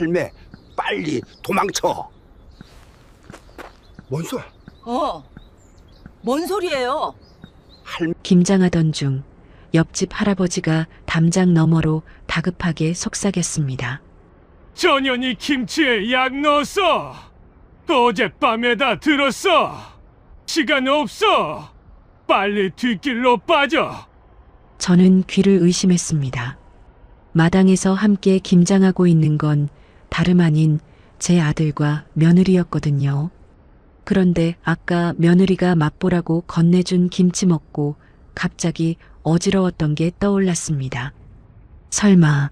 할매, 빨리 도망쳐. 뭔소? 뭔 소리예요? 할매. 김장하던 중 옆집 할아버지가 담장 너머로 다급하게 속삭였습니다. 전현이 김치에 약 넣었어. 어젯밤에다 들었어. 시간 없어. 빨리 뒷길로 빠져. 저는 귀를 의심했습니다. 마당에서 함께 김장하고 있는 건 다름 아닌 제 아들과 며느리였거든요. 그런데 아까 며느리가 맛보라고 건네준 김치 먹고 갑자기 어지러웠던 게 떠올랐습니다. 설마,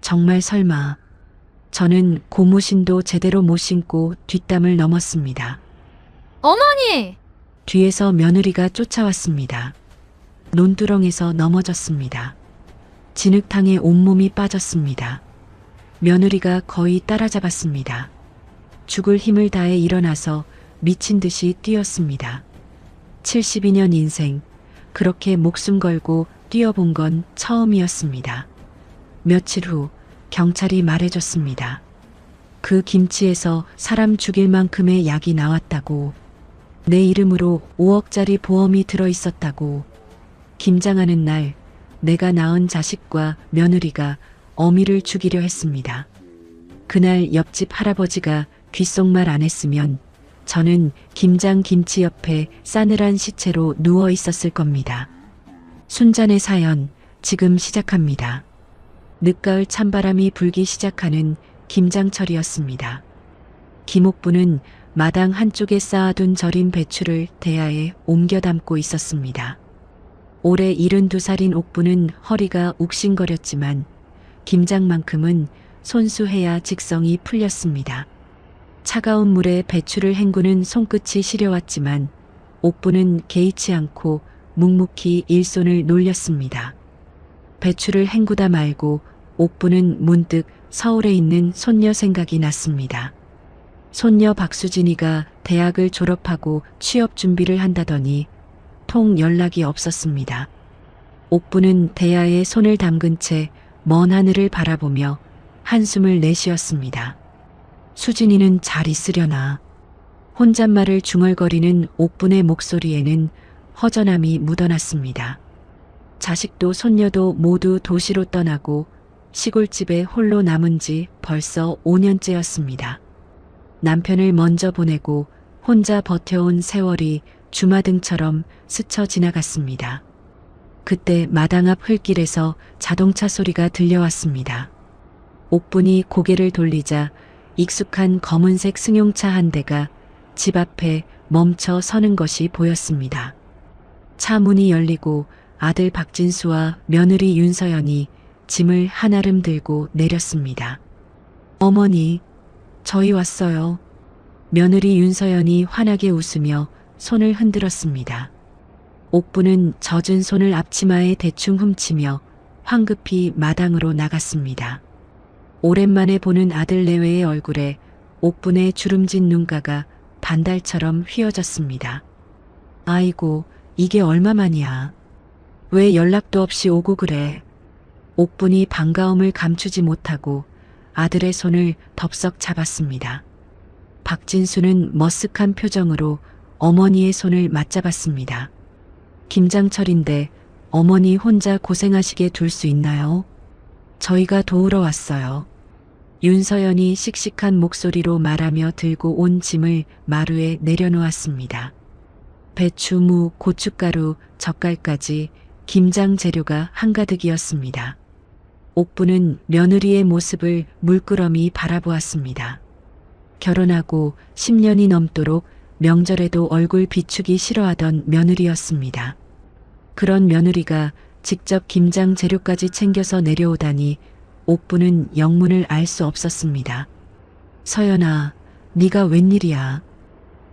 정말 설마. 저는 고무신도 제대로 못 신고 뒷담을 넘었습니다. 어머니! 뒤에서 며느리가 쫓아왔습니다. 논두렁에서 넘어졌습니다. 진흙탕에 온몸이 빠졌습니다. 며느리가 거의 따라잡았습니다. 죽을 힘을 다해 일어나서 미친 듯이 뛰었습니다. 72년 인생, 그렇게 목숨 걸고 뛰어본 건 처음이었습니다. 며칠 후 경찰이 말해줬습니다. 그 김치에서 사람 죽일 만큼의 약이 나왔다고, 내 이름으로 5억짜리 보험이 들어있었다고. 김장하는 날 내가 낳은 자식과 며느리가 어미를 죽이려 했습니다. 그날 옆집 할아버지가 귓속말 안 했으면 저는 김장 김치 옆에 싸늘한 시체로 누워 있었을 겁니다. 순잔의 사연 지금 시작합니다. 늦가을 찬바람이 불기 시작하는 김장철이었습니다. 김옥부는 마당 한쪽에 쌓아둔 절인 배추를 대야에 옮겨 담고 있었습니다. 올해 72살인 옥부는 허리가 욱신거렸지만 김장만큼은 손수해야 직성이 풀렸습니다. 차가운 물에 배추를 헹구는 손끝이 시려왔지만 옥부는 개의치 않고 묵묵히 일손을 놀렸습니다. 배추를 헹구다 말고 옥부는 문득 서울에 있는 손녀 생각이 났습니다. 손녀 박수진이가 대학을 졸업하고 취업 준비를 한다더니 통 연락이 없었습니다. 옥부는 대야에 손을 담근 채 먼 하늘을 바라보며 한숨을 내쉬었습니다. 수진이는 잘 있으려나. 혼잣말을 중얼거리는 옥분의 목소리에는 허전함이 묻어났습니다. 자식도 손녀도 모두 도시로 떠나고 시골집에 홀로 남은 지 벌써 5년째였습니다. 남편을 먼저 보내고 혼자 버텨온 세월이 주마등처럼 스쳐 지나갔습니다. 그때 마당 앞 흙길에서 자동차 소리가 들려왔습니다. 옥분이 고개를 돌리자 익숙한 검은색 승용차 한 대가 집 앞에 멈춰 서는 것이 보였습니다. 차 문이 열리고 아들 박진수와 며느리 윤서연이 짐을 한아름 들고 내렸습니다. 어머니, 저희 왔어요. 며느리 윤서연이 환하게 웃으며 손을 흔들었습니다. 옥부는 젖은 손을 앞치마에 대충 훔치며 황급히 마당으로 나갔습니다. 오랜만에 보는 아들 내외의 얼굴에 옥분의 주름진 눈가가 반달처럼 휘어졌습니다. 아이고, 이게 얼마만이야. 왜 연락도 없이 오고 그래. 옥분이 반가움을 감추지 못하고 아들의 손을 덥석 잡았습니다. 박진수는 머쓱한 표정으로 어머니의 손을 맞잡았습니다. 김장철인데 어머니 혼자 고생하시게 둘 수 있나요? 저희가 도우러 왔어요. 윤서연이 씩씩한 목소리로 말하며 들고 온 짐을 마루에 내려놓았습니다. 배추, 무, 고춧가루, 젓갈까지 김장 재료가 한가득이었습니다. 옥부는 며느리의 모습을 물끄러미 바라보았습니다. 결혼하고 10년이 넘도록 명절에도 얼굴 비추기 싫어하던 며느리였습니다. 그런 며느리가 직접 김장 재료까지 챙겨서 내려오다니 옥부는 영문을 알 수 없었습니다. 서연아, 네가 웬일이야.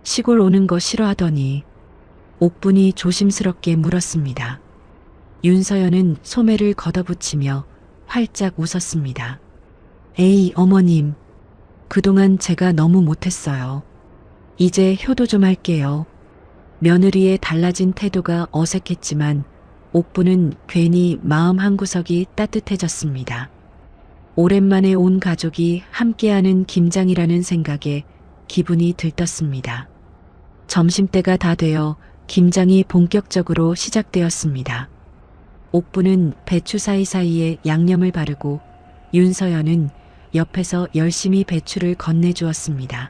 시골 오는 거 싫어하더니. 옥분이 조심스럽게 물었습니다. 윤서연은 소매를 걷어붙이며 활짝 웃었습니다. 에이, 어머님. 그동안 제가 너무 못했어요. 이제 효도 좀 할게요. 며느리의 달라진 태도가 어색했지만 옥부는 괜히 마음 한구석이 따뜻해졌습니다. 오랜만에 온 가족이 함께하는 김장이라는 생각에 기분이 들떴습니다. 점심때가 다 되어 김장이 본격적으로 시작되었습니다. 옥부는 배추 사이사이에 양념을 바르고 윤서연은 옆에서 열심히 배추를 건네주었습니다.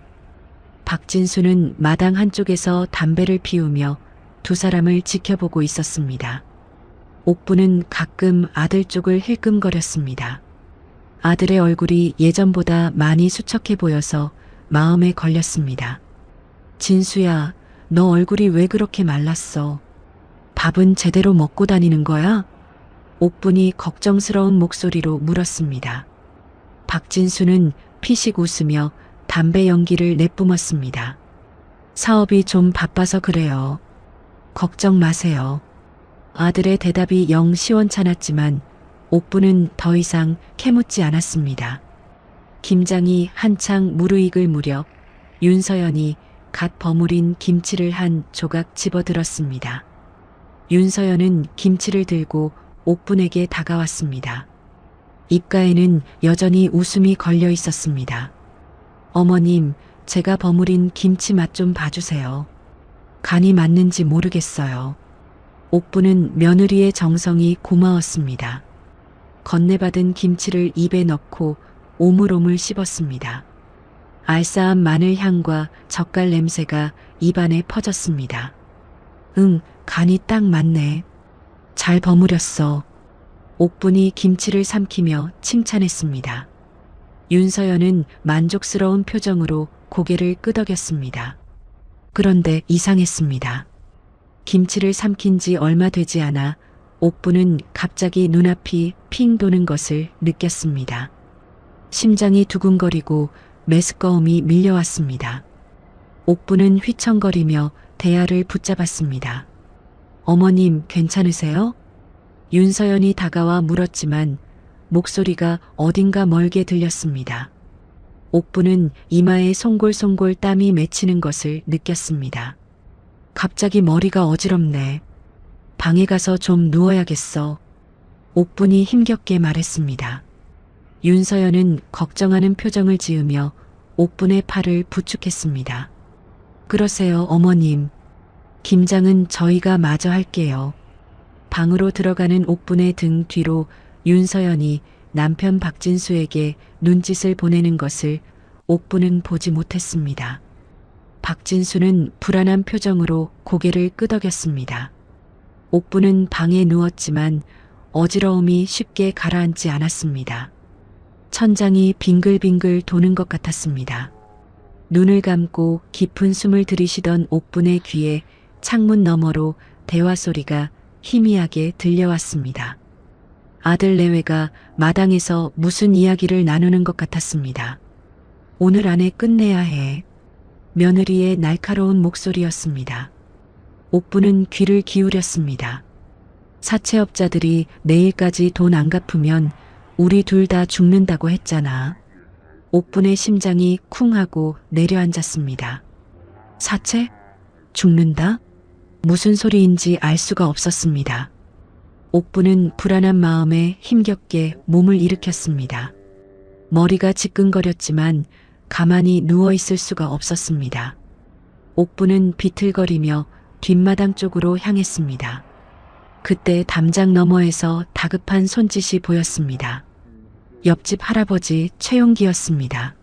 박진수는 마당 한쪽에서 담배를 피우며 두 사람을 지켜보고 있었습니다. 옥부는 가끔 아들 쪽을 힐끔거렸습니다. 아들의 얼굴이 예전보다 많이 수척해 보여서 마음에 걸렸습니다. 진수야, 너 얼굴이 왜 그렇게 말랐어? 밥은 제대로 먹고 다니는 거야? 옥분이 걱정스러운 목소리로 물었습니다. 박진수는 피식 웃으며 담배 연기를 내뿜었습니다. 사업이 좀 바빠서 그래요. 걱정 마세요. 아들의 대답이 영 시원찮았지만 옥부는 더 이상 캐묻지 않았습니다. 김장이 한창 무르익을 무렵 윤서연이 갓 버무린 김치를 한 조각 집어들었습니다. 윤서연은 김치를 들고 옥분에게 다가왔습니다. 입가에는 여전히 웃음이 걸려 있었습니다. 어머님, 제가 버무린 김치 맛 좀 봐주세요. 간이 맞는지 모르겠어요. 옥부는 며느리의 정성이 고마웠습니다. 건네받은 김치를 입에 넣고 오물오물 씹었습니다. 알싸한 마늘 향과 젓갈 냄새가 입안에 퍼졌습니다. 응, 간이 딱 맞네. 잘 버무렸어. 옥분이 김치를 삼키며 칭찬했습니다. 윤서연은 만족스러운 표정으로 고개를 끄덕였습니다. 그런데 이상했습니다. 김치를 삼킨 지 얼마 되지 않아 옥부는 갑자기 눈앞이 핑 도는 것을 느꼈습니다. 심장이 두근거리고 메스꺼움이 밀려왔습니다. 옥부는 휘청거리며 대야를 붙잡았습니다. 어머님, 괜찮으세요? 윤서연이 다가와 물었지만 목소리가 어딘가 멀게 들렸습니다. 옥부는 이마에 송골송골 땀이 맺히는 것을 느꼈습니다. 갑자기 머리가 어지럽네. 방에 가서 좀 누워야겠어. 옥분이 힘겹게 말했습니다. 윤서연은 걱정하는 표정을 지으며 옥분의 팔을 부축했습니다. 그러세요, 어머님. 김장은 저희가 마저 할게요. 방으로 들어가는 옥분의 등 뒤로 윤서연이 남편 박진수에게 눈짓을 보내는 것을 옥분은 보지 못했습니다. 박진수는 불안한 표정으로 고개를 끄덕였습니다. 옥분은 방에 누웠지만 어지러움이 쉽게 가라앉지 않았습니다. 천장이 빙글빙글 도는 것 같았습니다. 눈을 감고 깊은 숨을 들이쉬던 옥분의 귀에 창문 너머로 대화 소리가 희미하게 들려왔습니다. 아들 내외가 마당에서 무슨 이야기를 나누는 것 같았습니다. 오늘 안에 끝내야 해. 며느리의 날카로운 목소리였습니다. 옥부는 귀를 기울였습니다. 사채업자들이 내일까지 돈 안 갚으면 우리 둘 다 죽는다고 했잖아. 옥분의 심장이 쿵 하고 내려앉았습니다. 사채? 죽는다? 무슨 소리인지 알 수가 없었습니다. 옥부는 불안한 마음에 힘겹게 몸을 일으켰습니다. 머리가 지끈거렸지만 가만히 누워있을 수가 없었습니다. 옥부는 비틀거리며 뒷마당 쪽으로 향했습니다. 그때 담장 너머에서 다급한 손짓이 보였습니다. 옆집 할아버지 최용기였습니다.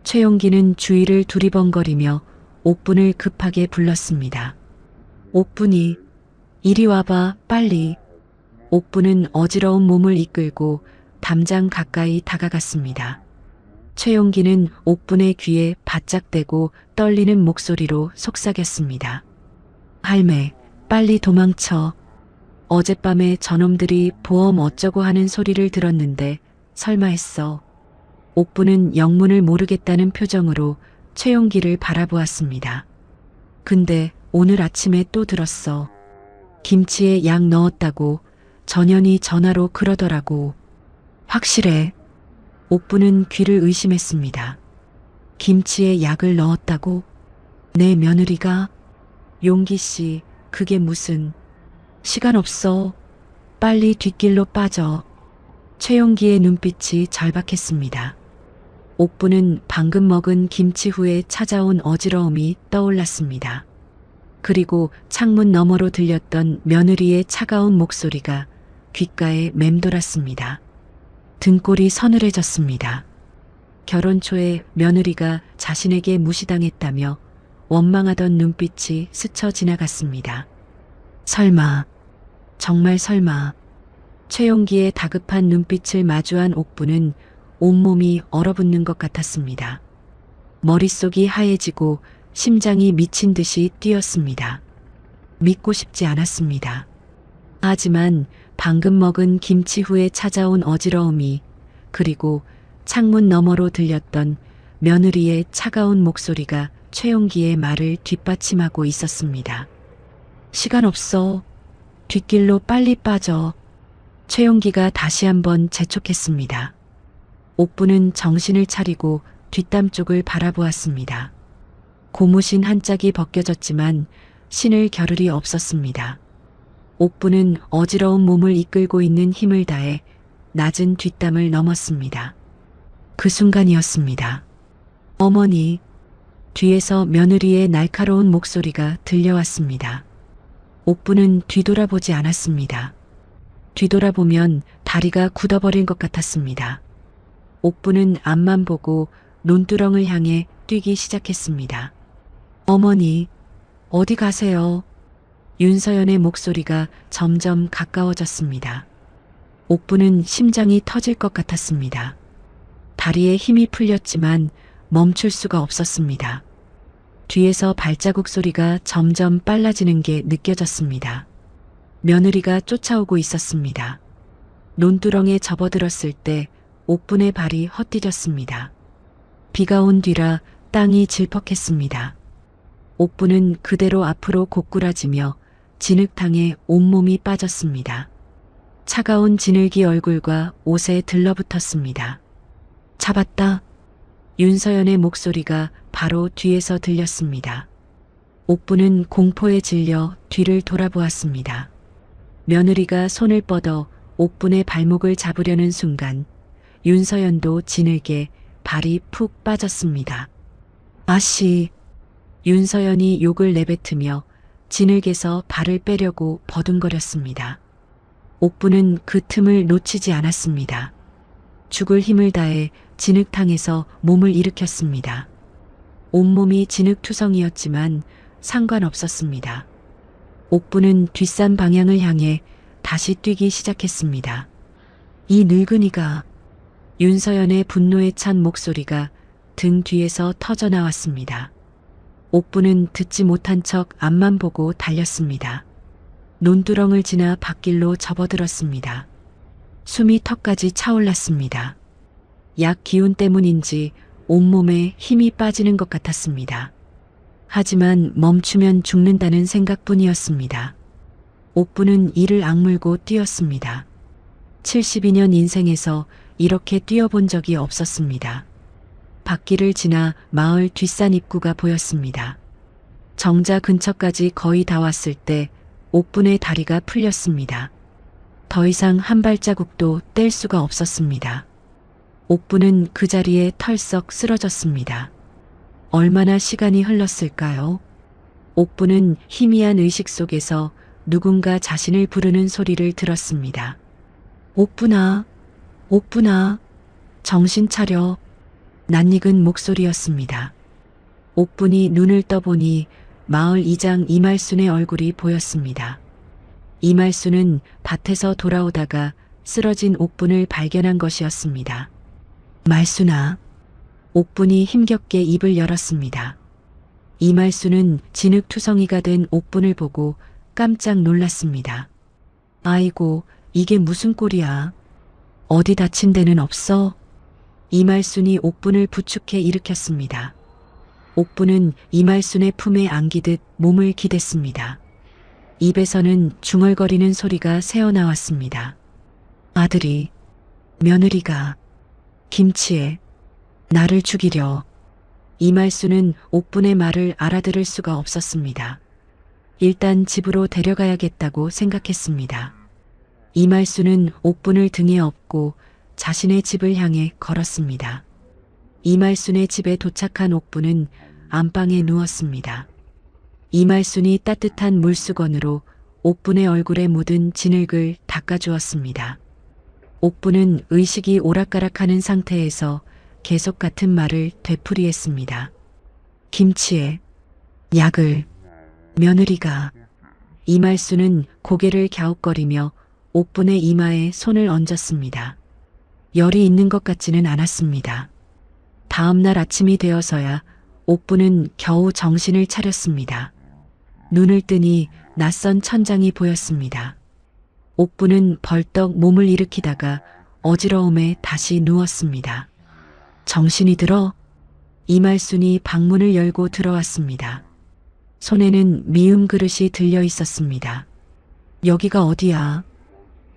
최용기는 주위를 두리번거리며 옥분을 급하게 불렀습니다. 옥분이, 이리 와봐, 빨리. 옥분은 어지러운 몸을 이끌고 담장 가까이 다가갔습니다. 최용기는 옥분의 귀에 바짝 대고 떨리는 목소리로 속삭였습니다. 할매, 빨리 도망쳐. 어젯밤에 저놈들이 보험 어쩌고 하는 소리를 들었는데 설마 했어. 옥부는 영문을 모르겠다는 표정으로 최용기를 바라보았습니다. 근데 오늘 아침에 또 들었어. 김치에 약 넣었다고 전현이 전화로 그러더라고. 확실해. 옥부는 귀를 의심했습니다. 김치에 약을 넣었다고? 내 며느리가? 용기 씨, 그게 무슨... 시간 없어. 빨리 뒷길로 빠져. 최용기의 눈빛이 절박했습니다. 옥부는 방금 먹은 김치 후에 찾아온 어지러움이 떠올랐습니다. 그리고 창문 너머로 들렸던 며느리의 차가운 목소리가 귓가에 맴돌았습니다. 등골이 서늘해졌습니다. 결혼 초에 며느리가 자신에게 무시당했다며 원망하던 눈빛이 스쳐 지나갔습니다. 설마, 정말 설마. 최용기의 다급한 눈빛을 마주한 옥부는 온몸이 얼어붙는 것 같았습니다. 머릿속이 하얘지고 심장이 미친 듯이 뛰었습니다. 믿고 싶지 않았습니다. 하지만 방금 먹은 김치 후에 찾아온 어지러움이, 그리고 창문 너머로 들렸던 며느리의 차가운 목소리가 최용기의 말을 뒷받침하고 있었습니다. 시간 없어. 뒷길로 빨리 빠져. 최용기가 다시 한번 재촉했습니다. 옥부는 정신을 차리고 뒷담 쪽을 바라보았습니다. 고무신 한 짝이 벗겨졌지만 신을 겨를이 없었습니다. 옥부는 어지러운 몸을 이끌고 있는 힘을 다해 낮은 뒷담을 넘었습니다. 그 순간이었습니다. 어머니, 뒤에서 며느리의 날카로운 목소리가 들려왔습니다. 옥부는 뒤돌아보지 않았습니다. 뒤돌아보면 다리가 굳어버린 것 같았습니다. 옥부는 앞만 보고 논두렁을 향해 뛰기 시작했습니다. 어머니, 어디 가세요? 윤서연의 목소리가 점점 가까워졌습니다. 옥부는 심장이 터질 것 같았습니다. 다리에 힘이 풀렸지만 멈출 수가 없었습니다. 뒤에서 발자국 소리가 점점 빨라지는 게 느껴졌습니다. 며느리가 쫓아오고 있었습니다. 논두렁에 접어들었을 때 옥분의 발이 헛디뎠습니다. 비가 온 뒤라 땅이 질퍽했습니다. 옥분은 그대로 앞으로 고꾸라지며 진흙탕에 온몸이 빠졌습니다. 차가운 진흙이 얼굴과 옷에 들러붙었습니다. 잡았다. 윤서연의 목소리가 바로 뒤에서 들렸습니다. 옥부는 공포에 질려 뒤를 돌아보았습니다. 며느리가 손을 뻗어 옥분의 발목을 잡으려는 순간 윤서연도 진흙에 발이 푹 빠졌습니다. 아씨! 윤서연이 욕을 내뱉으며 진흙에서 발을 빼려고 버둥거렸습니다. 옥부는 그 틈을 놓치지 않았습니다. 죽을 힘을 다해 진흙탕에서 몸을 일으켰습니다. 온몸이 진흙투성이었지만 상관없었습니다. 옥부는 뒷산 방향을 향해 다시 뛰기 시작했습니다. 이 늙은이가. 윤서연의 분노에 찬 목소리가 등 뒤에서 터져나왔습니다. 옥부는 듣지 못한 척 앞만 보고 달렸습니다. 논두렁을 지나 밭길로 접어들었습니다. 숨이 턱까지 차올랐습니다. 약 기운 때문인지 온몸에 힘이 빠지는 것 같았습니다. 하지만 멈추면 죽는다는 생각뿐이었습니다. 옥부는 이를 악물고 뛰었습니다. 72년 인생에서 이렇게 뛰어본 적이 없었습니다. 밭길을 지나 마을 뒷산 입구가 보였습니다. 정자 근처까지 거의 다 왔을 때 옥분의 다리가 풀렸습니다. 더 이상 한 발자국도 뗄 수가 없었습니다. 옥분은 그 자리에 털썩 쓰러졌습니다. 얼마나 시간이 흘렀을까요? 옥분은 희미한 의식 속에서 누군가 자신을 부르는 소리를 들었습니다. 옥분아, 옥분아, 정신 차려. 낯익은 목소리였습니다. 옥분이 눈을 떠보니 마을 이장 이말순의 얼굴이 보였습니다. 이말순은 밭에서 돌아오다가 쓰러진 옥분을 발견한 것이었습니다. 말순아. 옥분이 힘겹게 입을 열었습니다. 이말순은 진흙투성이가 된 옥분을 보고 깜짝 놀랐습니다. 아이고, 이게 무슨 꼴이야. 어디 다친 데는 없어? 이말순이 옥분을 부축해 일으켰습니다. 옥분은 이말순의 품에 안기듯 몸을 기댔습니다. 입에서는 중얼거리는 소리가 새어나왔습니다. 아들이, 며느리가, 김치에 나를 죽이려. 이말순은 옥분의 말을 알아들을 수가 없었습니다. 일단 집으로 데려가야겠다고 생각했습니다. 이말순은 옥분을 등에 업고 자신의 집을 향해 걸었습니다. 이말순의 집에 도착한 옥부는 안방에 누웠습니다. 이말순이 따뜻한 물수건으로 옥분의 얼굴에 묻은 진흙을 닦아주었습니다. 옥부는 의식이 오락가락하는 상태에서 계속 같은 말을 되풀이했습니다. 김치에 약을 며느리가. 이말순은 고개를 갸웃거리며 옥분의 이마에 손을 얹었습니다. 열이 있는 것 같지는 않았습니다. 다음 날 아침이 되어서야 옥부는 겨우 정신을 차렸습니다. 눈을 뜨니 낯선 천장이 보였습니다. 옥부는 벌떡 몸을 일으키다가 어지러움에 다시 누웠습니다. 정신이 들어 이말순이 방문을 열고 들어왔습니다. 손에는 미음 그릇이 들려 있었습니다. 여기가 어디야?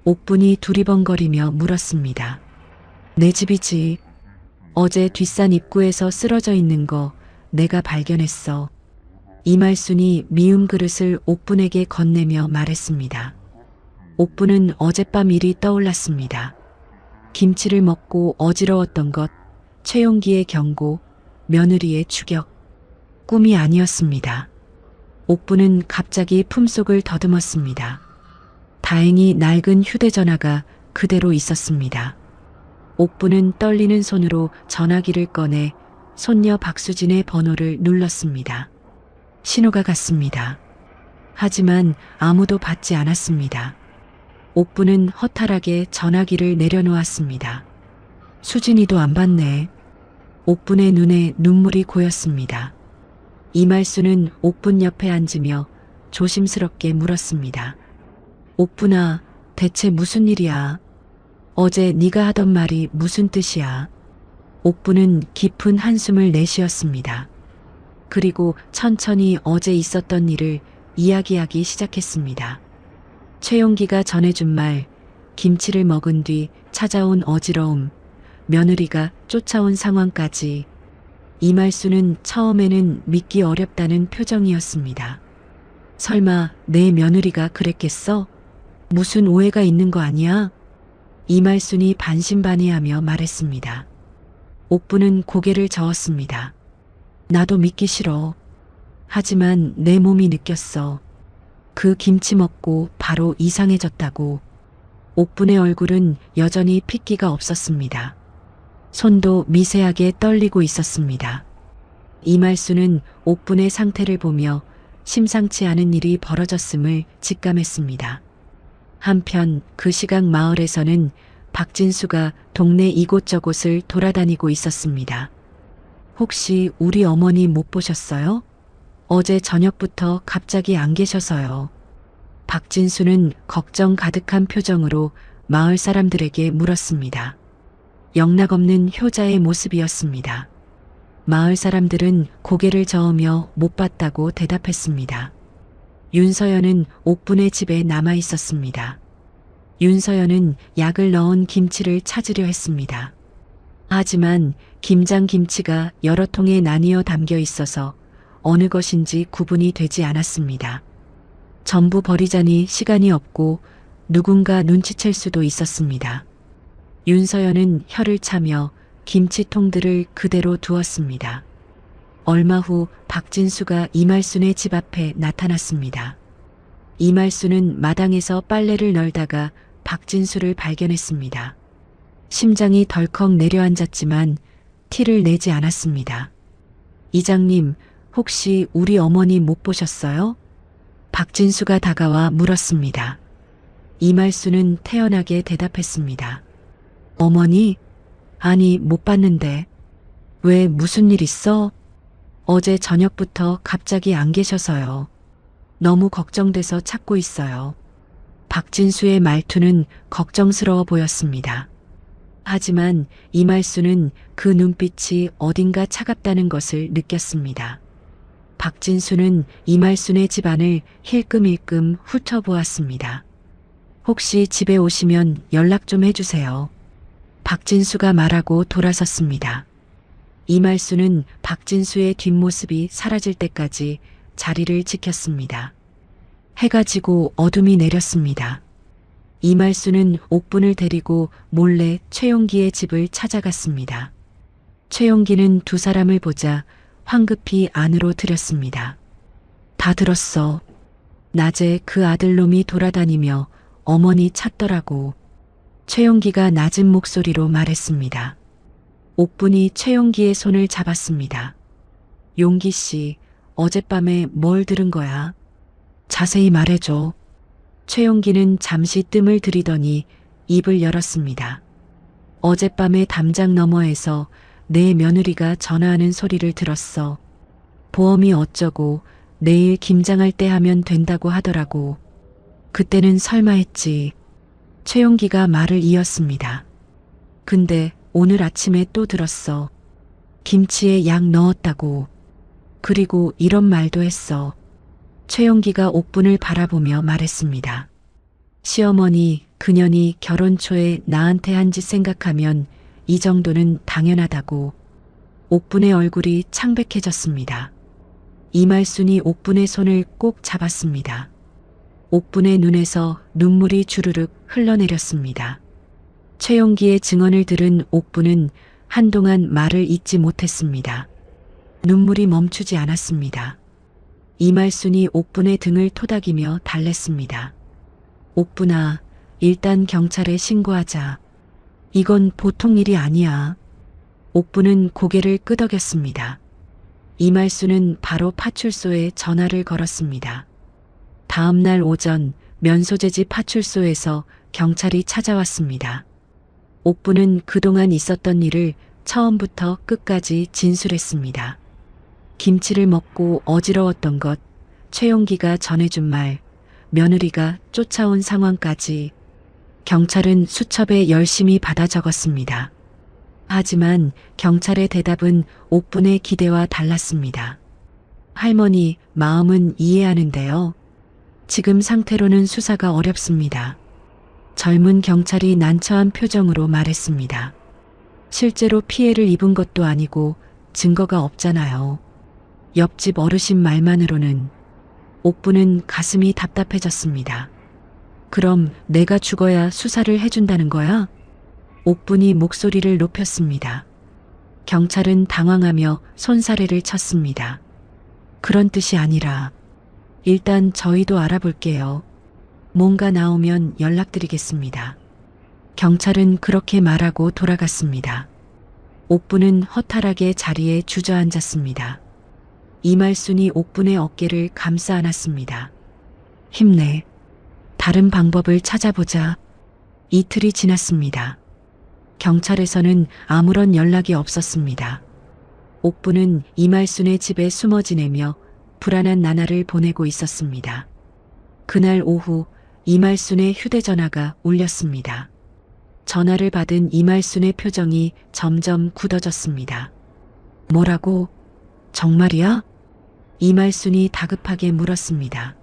옥분이 두리번거리며 물었습니다. 내 집이지. 어제 뒷산 입구에서 쓰러져 있는 거 내가 발견했어. 이말순이 미음 그릇을 옥분에게 건네며 말했습니다. 옥분은 어젯밤 일이 떠올랐습니다. 김치를 먹고 어지러웠던 것, 최용기의 경고, 며느리의 추격. 꿈이 아니었습니다. 옥분은 갑자기 품속을 더듬었습니다. 다행히 낡은 휴대전화가 그대로 있었습니다. 옥분은 떨리는 손으로 전화기를 꺼내 손녀 박수진의 번호를 눌렀습니다. 신호가 갔습니다. 하지만 아무도 받지 않았습니다. 옥분은 허탈하게 전화기를 내려놓았습니다. 수진이도 안 받네. 옥분의 눈에 눈물이 고였습니다. 이말순은 옥분 옆에 앉으며 조심스럽게 물었습니다. 옥분아, 대체 무슨 일이야? 어제 네가 하던 말이 무슨 뜻이야? 옥분은 깊은 한숨을 내쉬었습니다. 그리고 천천히 어제 있었던 일을 이야기하기 시작했습니다. 최용기가 전해준 말, 김치를 먹은 뒤 찾아온 어지러움, 며느리가 쫓아온 상황까지. 이말순은 처음에는 믿기 어렵다는 표정이었습니다. 설마 내 며느리가 그랬겠어? 무슨 오해가 있는 거 아니야? 이말순이 반신반의하며 말했습니다. 옥부는 고개를 저었습니다. 나도 믿기 싫어. 하지만 내 몸이 느꼈어. 그 김치 먹고 바로 이상해졌다고. 옥분의 얼굴은 여전히 핏기가 없었습니다. 손도 미세하게 떨리고 있었습니다. 이말순은 옥분의 상태를 보며 심상치 않은 일이 벌어졌음을 직감했습니다. 한편 그 시각 마을에서는 박진수가 동네 이곳저곳을 돌아다니고 있었습니다. 혹시 우리 어머니 못 보셨어요? 어제 저녁부터 갑자기 안 계셔서요. 박진수는 걱정 가득한 표정으로 마을 사람들에게 물었습니다. 영락없는 효자의 모습이었습니다. 마을 사람들은 고개를 저으며 못 봤다고 대답했습니다. 윤서연은 옥분의 집에 남아 있었습니다. 윤서연은 약을 넣은 김치를 찾으려 했습니다. 하지만 김장 김치가 여러 통에 나뉘어 담겨 있어서 어느 것인지 구분이 되지 않았습니다. 전부 버리자니 시간이 없고 누군가 눈치챌 수도 있었습니다. 윤서연은 혀를 차며 김치통들을 그대로 두었습니다. 얼마 후 박진수가 이말순의 집 앞에 나타났습니다. 이말순은 마당에서 빨래를 널다가 박진수를 발견했습니다. 심장이 덜컥 내려앉았지만 티를 내지 않았습니다. 이장님, 혹시 우리 어머니 못 보셨어요? 박진수가 다가와 물었습니다. 이말순은 태연하게 대답했습니다. 어머니? 아니, 못 봤는데. 왜 무슨 일 있어? 어제 저녁부터 갑자기 안 계셔서요. 너무 걱정돼서 찾고 있어요. 박진수의 말투는 걱정스러워 보였습니다. 하지만 이말순은 그 눈빛이 어딘가 차갑다는 것을 느꼈습니다. 박진수는 이말순의 집안을 힐끔힐끔 훑어보았습니다. 혹시 집에 오시면 연락 좀 해주세요. 박진수가 말하고 돌아섰습니다. 이말순은 박진수의 뒷모습이 사라질 때까지 자리를 지켰습니다. 해가 지고 어둠이 내렸습니다. 이말수는 옥분을 데리고 몰래 최용기의 집을 찾아갔습니다. 최용기는 두 사람을 보자 황급히 안으로 들였습니다. 다 들었어. 낮에 그 아들놈이 돌아다니며 어머니 찾더라고. 최용기가 낮은 목소리로 말했습니다. 옥분이 최용기의 손을 잡았습니다. 용기 씨, 어젯밤에 뭘 들은 거야? 자세히 말해줘. 최용기는 잠시 뜸을 들이더니 입을 열었습니다. 어젯밤에 담장 너머에서 내 며느리가 전화하는 소리를 들었어. 보험이 어쩌고 내일 김장할 때 하면 된다고 하더라고. 그때는 설마 했지. 최용기가 말을 이었습니다. 근데 오늘 아침에 또 들었어. 김치에 약 넣었다고. 그리고 이런 말도 했어. 최용기가 옥분을 바라보며 말했습니다. 시어머니, 그년이 결혼 초에 나한테 한 짓 생각하면 이 정도는 당연하다고. 옥분의 얼굴이 창백해졌습니다. 이말순이 옥분의 손을 꼭 잡았습니다. 옥분의 눈에서 눈물이 주르륵 흘러내렸습니다. 최용기의 증언을 들은 옥분은 한동안 말을 잇지 못했습니다. 눈물이 멈추지 않았습니다. 이말순이 옥분의 등을 토닥이며 달랬습니다. 옥분아, 일단 경찰에 신고하자. 이건 보통 일이 아니야. 옥분은 고개를 끄덕였습니다. 이말순은 바로 파출소에 전화를 걸었습니다. 다음 날 오전 면소재지 파출소에서 경찰이 찾아왔습니다. 옥분은 그동안 있었던 일을 처음부터 끝까지 진술했습니다. 김치를 먹고 어지러웠던 것, 최용기가 전해준 말, 며느리가 쫓아온 상황까지 경찰은 수첩에 열심히 받아 적었습니다. 하지만 경찰의 대답은 옥분의 기대와 달랐습니다. 할머니, 마음은 이해하는데요. 지금 상태로는 수사가 어렵습니다. 젊은 경찰이 난처한 표정으로 말했습니다. 실제로 피해를 입은 것도 아니고 증거가 없잖아요. 옆집 어르신 말만으로는. 옥분은 가슴이 답답해졌습니다. 그럼 내가 죽어야 수사를 해준다는 거야? 옥분이 목소리를 높였습니다. 경찰은 당황하며 손사래를 쳤습니다. 그런 뜻이 아니라 일단 저희도 알아볼게요. 뭔가 나오면 연락드리겠습니다. 경찰은 그렇게 말하고 돌아갔습니다. 옥분은 허탈하게 자리에 주저앉았습니다. 이말순이 옥분의 어깨를 감싸 안았습니다. 힘내. 다른 방법을 찾아보자. 이틀이 지났습니다. 경찰에서는 아무런 연락이 없었습니다. 옥분은 이말순의 집에 숨어 지내며 불안한 나날을 보내고 있었습니다. 그날 오후 이말순의 휴대전화가 울렸습니다. 전화를 받은 이말순의 표정이 점점 굳어졌습니다. 뭐라고? 정말이야? 이말순이 다급하게 물었습니다.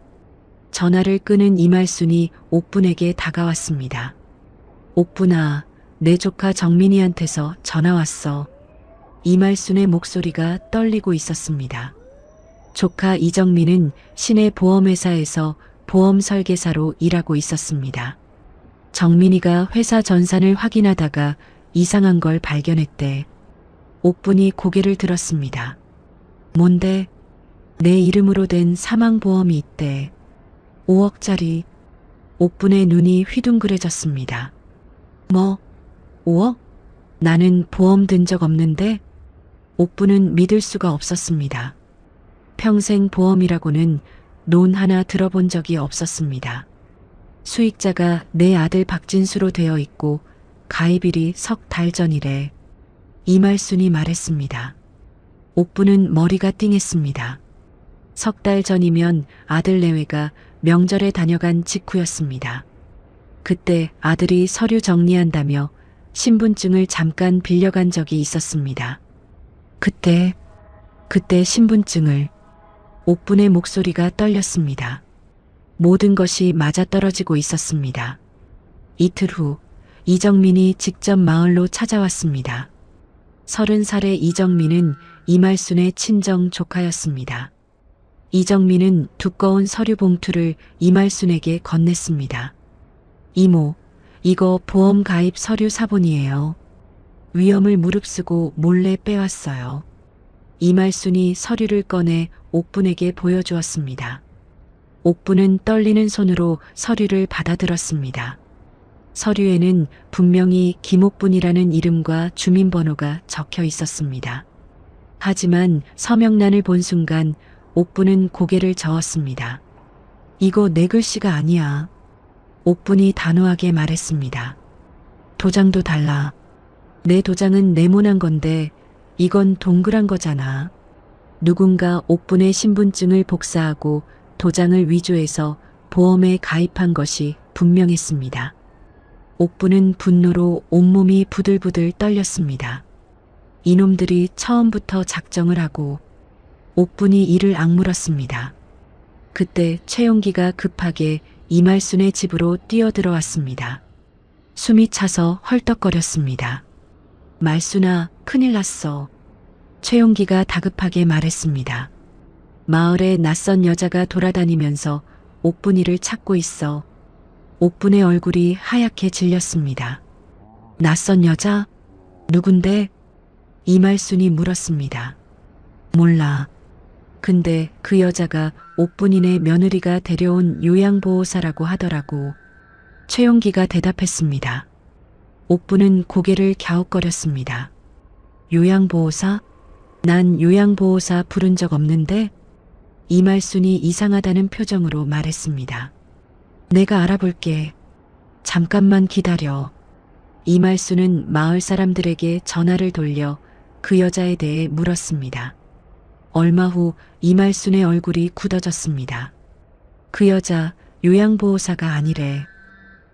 전화를 끄는 이말순이 옥분에게 다가왔습니다. 옥분아, 내 조카 정민이한테서 전화 왔어. 이말순의 목소리가 떨리고 있었습니다. 조카 이정민은 시내 보험회사에서 보험 설계사로 일하고 있었습니다. 정민이가 회사 전산을 확인하다가 이상한 걸 발견했대. 옥분이 고개를 들었습니다. 뭔데? 내 이름으로 된 사망보험이 있대. 5억짜리. 옥분의 눈이 휘둥그레졌습니다. 뭐? 5억? 나는 보험 든 적 없는데? 옥분은 믿을 수가 없었습니다. 평생 보험이라고는 논 하나 들어본 적이 없었습니다. 수익자가 내 아들 박진수로 되어 있고 가입일이 석 달 전이래. 이말순이 말했습니다. 옥분은 머리가 띵했습니다. 석 달 전이면 아들 내외가 명절에 다녀간 직후였습니다. 그때 아들이 서류 정리한다며 신분증을 잠깐 빌려간 적이 있었습니다. 그때 신분증을. 옥분의 목소리가 떨렸습니다. 모든 것이 맞아떨어지고 있었습니다. 이틀 후 이정민이 직접 마을로 찾아왔습니다. 30살의 이정민은 이말순의 친정 조카였습니다. 이정민은 두꺼운 서류 봉투를 이말순에게 건넸습니다. 이모, 이거 보험 가입 서류 사본이에요. 위험을 무릅쓰고 몰래 빼왔어요. 이말순이 서류를 꺼내 옥분에게 보여주었습니다. 옥분은 떨리는 손으로 서류를 받아들었습니다. 서류에는 분명히 김옥분이라는 이름과 주민번호가 적혀 있었습니다. 하지만 서명란을 본 순간 옥분은 고개를 저었습니다. 이거 내 글씨가 아니야. 옥분이 단호하게 말했습니다. 도장도 달라. 내 도장은 네모난 건데 이건 동그란 거잖아. 누군가 옥분의 신분증을 복사하고 도장을 위조해서 보험에 가입한 것이 분명했습니다. 옥분은 분노로 온몸이 부들부들 떨렸습니다. 이놈들이 처음부터 작정을 하고 옥분이 이를 악물었습니다. 그때 최용기가 급하게 이말순의 집으로 뛰어들어왔습니다. 숨이 차서 헐떡거렸습니다. 말순아, 큰일 났어. 최용기가 다급하게 말했습니다. 마을에 낯선 여자가 돌아다니면서 옥분이를 찾고 있어. 옥분의 얼굴이 하얗게 질렸습니다. 낯선 여자? 누군데? 이말순이 물었습니다. 몰라. 근데 그 여자가 옥분이네 며느리가 데려온 요양보호사라고 하더라고. 최용기가 대답했습니다. 옥분은 고개를 갸웃거렸습니다. 요양보호사? 난 요양보호사 부른 적 없는데? 이말순이 이상하다는 표정으로 말했습니다. 내가 알아볼게. 잠깐만 기다려. 이말순은 마을 사람들에게 전화를 돌려 그 여자에 대해 물었습니다. 얼마 후 이말순의 얼굴이 굳어졌습니다. 그 여자 요양보호사가 아니래.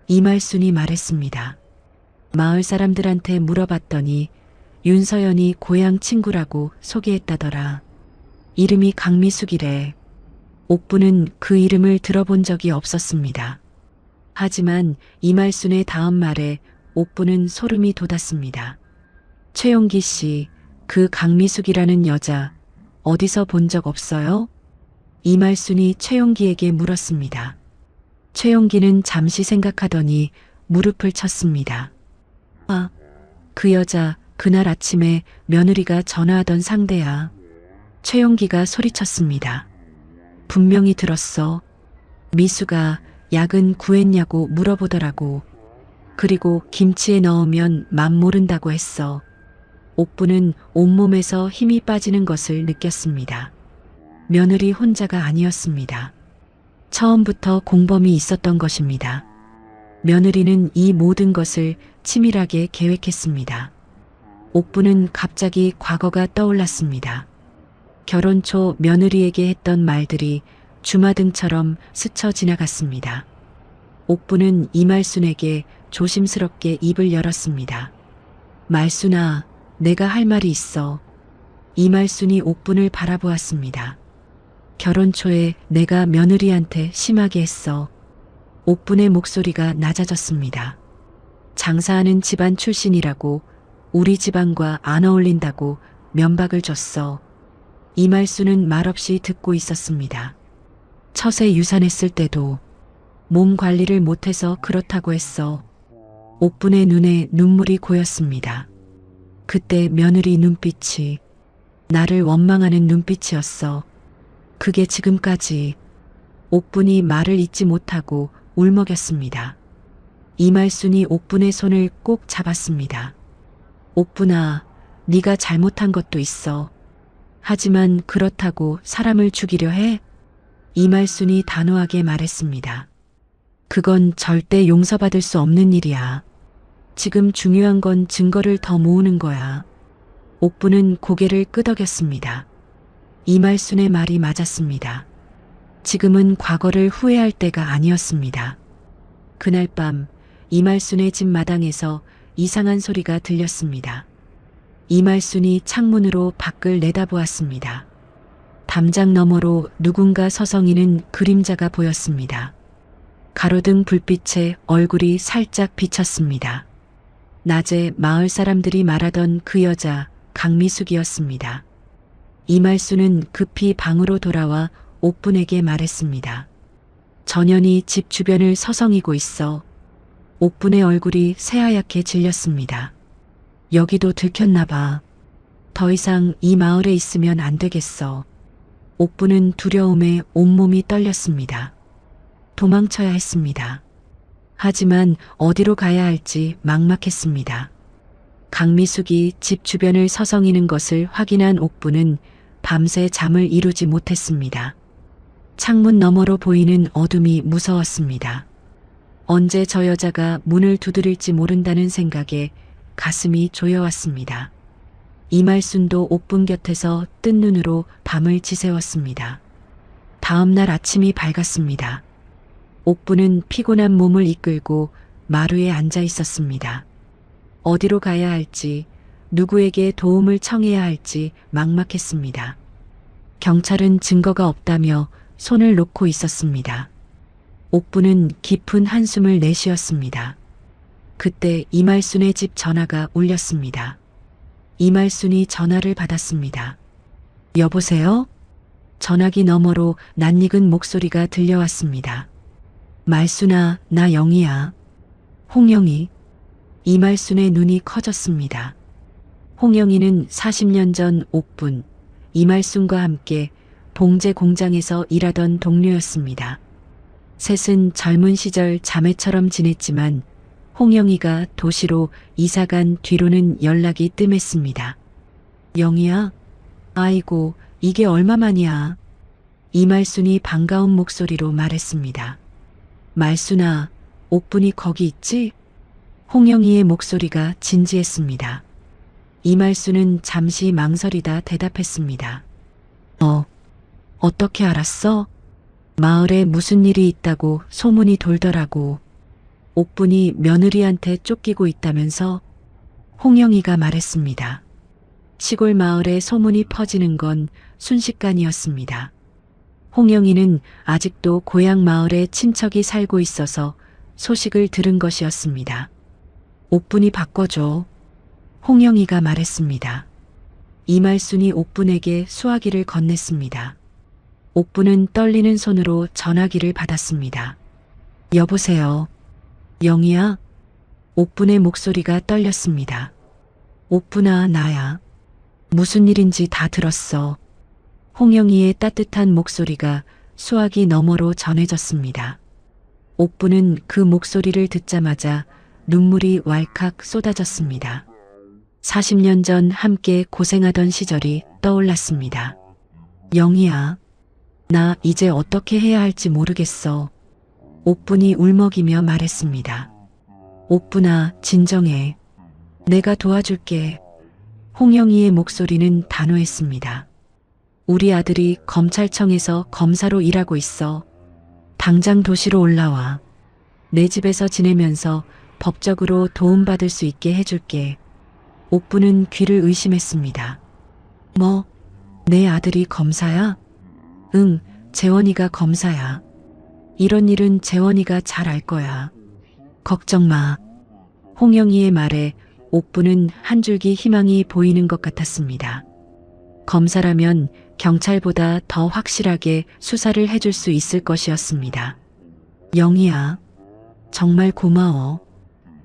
이말순이 말했습니다. 마을 사람들한테 물어봤더니 윤서연이 고향 친구라고 소개했다더라. 이름이 강미숙이래. 옥분은 그 이름을 들어본 적이 없었습니다. 하지만 이말순의 다음 말에 옥분은 소름이 돋았습니다. 최용기 씨, 그 강미숙이라는 여자 어디서 본 적 없어요? 이말순이 최용기에게 물었습니다. 최용기는 잠시 생각하더니 무릎을 쳤습니다. 아, 그 여자 그날 아침에 며느리가 전화하던 상대야. 최용기가 소리쳤습니다. 분명히 들었어. 미수가 약은 구했냐고 물어보더라고. 그리고 김치에 넣으면 맛모른다고 했어. 옥분은 온몸에서 힘이 빠지는 것을 느꼈습니다. 며느리 혼자가 아니었습니다. 처음부터 공범이 있었던 것입니다. 며느리는 이 모든 것을 치밀하게 계획했습니다. 옥분은 갑자기 과거가 떠올랐습니다. 결혼 초 며느리에게 했던 말들이 주마등처럼 스쳐 지나갔습니다. 옥분은 이말순에게 조심스럽게 입을 열었습니다. 말순아, 내가 할 말이 있어. 이말순이 옥분을 바라보았습니다. 결혼 초에 내가 며느리한테 심하게 했어. 옥분의 목소리가 낮아졌습니다. 장사하는 집안 출신이라고 우리 집안과 안 어울린다고 면박을 줬어. 이말순은 말없이 듣고 있었습니다. 처세 유산했을 때도 몸 관리를 못해서 그렇다고 했어. 옥분의 눈에 눈물이 고였습니다. 그때 며느리 눈빛이 나를 원망하는 눈빛이었어. 그게 지금까지. 옥분이 말을 잇지 못하고 울먹였습니다. 이말순이 옥분의 손을 꼭 잡았습니다. 옥분아, 네가 잘못한 것도 있어. 하지만 그렇다고 사람을 죽이려 해? 이말순이 단호하게 말했습니다. 그건 절대 용서받을 수 없는 일이야. 지금 중요한 건 증거를 더 모으는 거야. 옥분은 고개를 끄덕였습니다. 이말순의 말이 맞았습니다. 지금은 과거를 후회할 때가 아니었습니다. 그날 밤 이말순의 집 마당에서 이상한 소리가 들렸습니다. 이말순이 창문으로 밖을 내다보았습니다. 담장 너머로 누군가 서성이는 그림자가 보였습니다. 가로등 불빛에 얼굴이 살짝 비쳤습니다. 낮에 마을 사람들이 말하던 그 여자 강미숙이었습니다. 이말순은 급히 방으로 돌아와 옥분에게 말했습니다. 전현이 집 주변을 서성이고 있어. 옥분의 얼굴이 새하얗게 질렸습니다. 여기도 들켰나 봐. 더 이상 이 마을에 있으면 안 되겠어. 옥분은 두려움에 온몸이 떨렸습니다. 도망쳐야 했습니다. 하지만 어디로 가야 할지 막막했습니다. 강미숙이 집 주변을 서성이는 것을 확인한 옥분은 밤새 잠을 이루지 못했습니다. 창문 너머로 보이는 어둠이 무서웠습니다. 언제 저 여자가 문을 두드릴지 모른다는 생각에 가슴이 조여왔습니다. 이말순도 옥분 곁에서 뜬 눈으로 밤을 지새웠습니다. 다음 날 아침이 밝았습니다. 옥분은 피곤한 몸을 이끌고 마루에 앉아 있었습니다. 어디로 가야 할지, 누구에게 도움을 청해야 할지 막막했습니다. 경찰은 증거가 없다며 손을 놓고 있었습니다. 옥분은 깊은 한숨을 내쉬었습니다. 그때 이말순의 집 전화가 울렸습니다. 이말순이 전화를 받았습니다. 여보세요? 전화기 너머로 낯익은 목소리가 들려왔습니다. 말순아, 나 영희야. 홍영희. 이말순의 눈이 커졌습니다. 홍영희는 40년 전 옥분, 이말순과 함께 봉제 공장에서 일하던 동료였습니다. 셋은 젊은 시절 자매처럼 지냈지만 홍영희가 도시로 이사간 뒤로는 연락이 뜸했습니다. 영희야? 아이고, 이게 얼마만이야? 이말순이 반가운 목소리로 말했습니다. 말순아, 옥분이 거기 있지? 홍영희의 목소리가 진지했습니다. 이말순은 잠시 망설이다 대답했습니다. 어떻게 알았어? 마을에 무슨 일이 있다고 소문이 돌더라고. 옥분이 며느리한테 쫓기고 있다면서? 홍영희가 말했습니다. 시골 마을에 소문이 퍼지는 건 순식간이었습니다. 홍영희는 아직도 고향 마을에 친척이 살고 있어서 소식을 들은 것이었습니다. 옥분이 바꿔줘. 홍영희가 말했습니다. 이말순이 옥분에게 수화기를 건넸습니다. 옥분은 떨리는 손으로 전화기를 받았습니다. 여보세요. 영희야? 옥분의 목소리가 떨렸습니다. 옥분아, 나야. 무슨 일인지 다 들었어. 홍영희의 따뜻한 목소리가 수화기 너머로 전해졌습니다. 옥분은 그 목소리를 듣자마자 눈물이 왈칵 쏟아졌습니다. 40년 전 함께 고생하던 시절이 떠올랐습니다. 영희야, 나 이제 어떻게 해야 할지 모르겠어. 옥분이 울먹이며 말했습니다. 옥분아, 진정해. 내가 도와줄게. 홍영희의 목소리는 단호했습니다. 우리 아들이 검찰청에서 검사로 일하고 있어. 당장 도시로 올라와. 내 집에서 지내면서 법적으로 도움받을 수 있게 해줄게. 옥분은 귀를 의심했습니다. 뭐, 내 아들이 검사야? 응, 재원이가 검사야. 이런 일은 재원이가 잘 알 거야. 걱정 마. 홍영희의 말에 옥분은 한 줄기 희망이 보이는 것 같았습니다. 검사라면 경찰보다 더 확실하게 수사를 해줄 수 있을 것이었습니다. 영희야, 정말 고마워.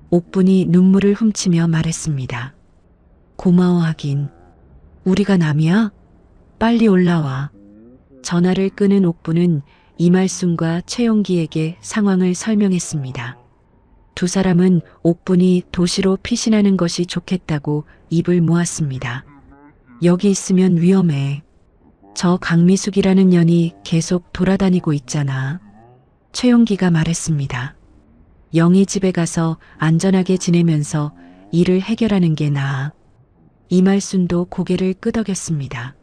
옥분이 눈물을 훔치며 말했습니다. 고마워하긴. 우리가 남이야? 빨리 올라와. 전화를 끄는 옥분은 이말순과 최용기에게 상황을 설명했습니다. 두 사람은 옥분이 도시로 피신하는 것이 좋겠다고 입을 모았습니다. 여기 있으면 위험해. 저 강미숙이라는 년이 계속 돌아다니고 있잖아. 최용기가 말했습니다. 영희 집에 가서 안전하게 지내면서 일을 해결하는 게 나아. 이말순도 고개를 끄덕였습니다.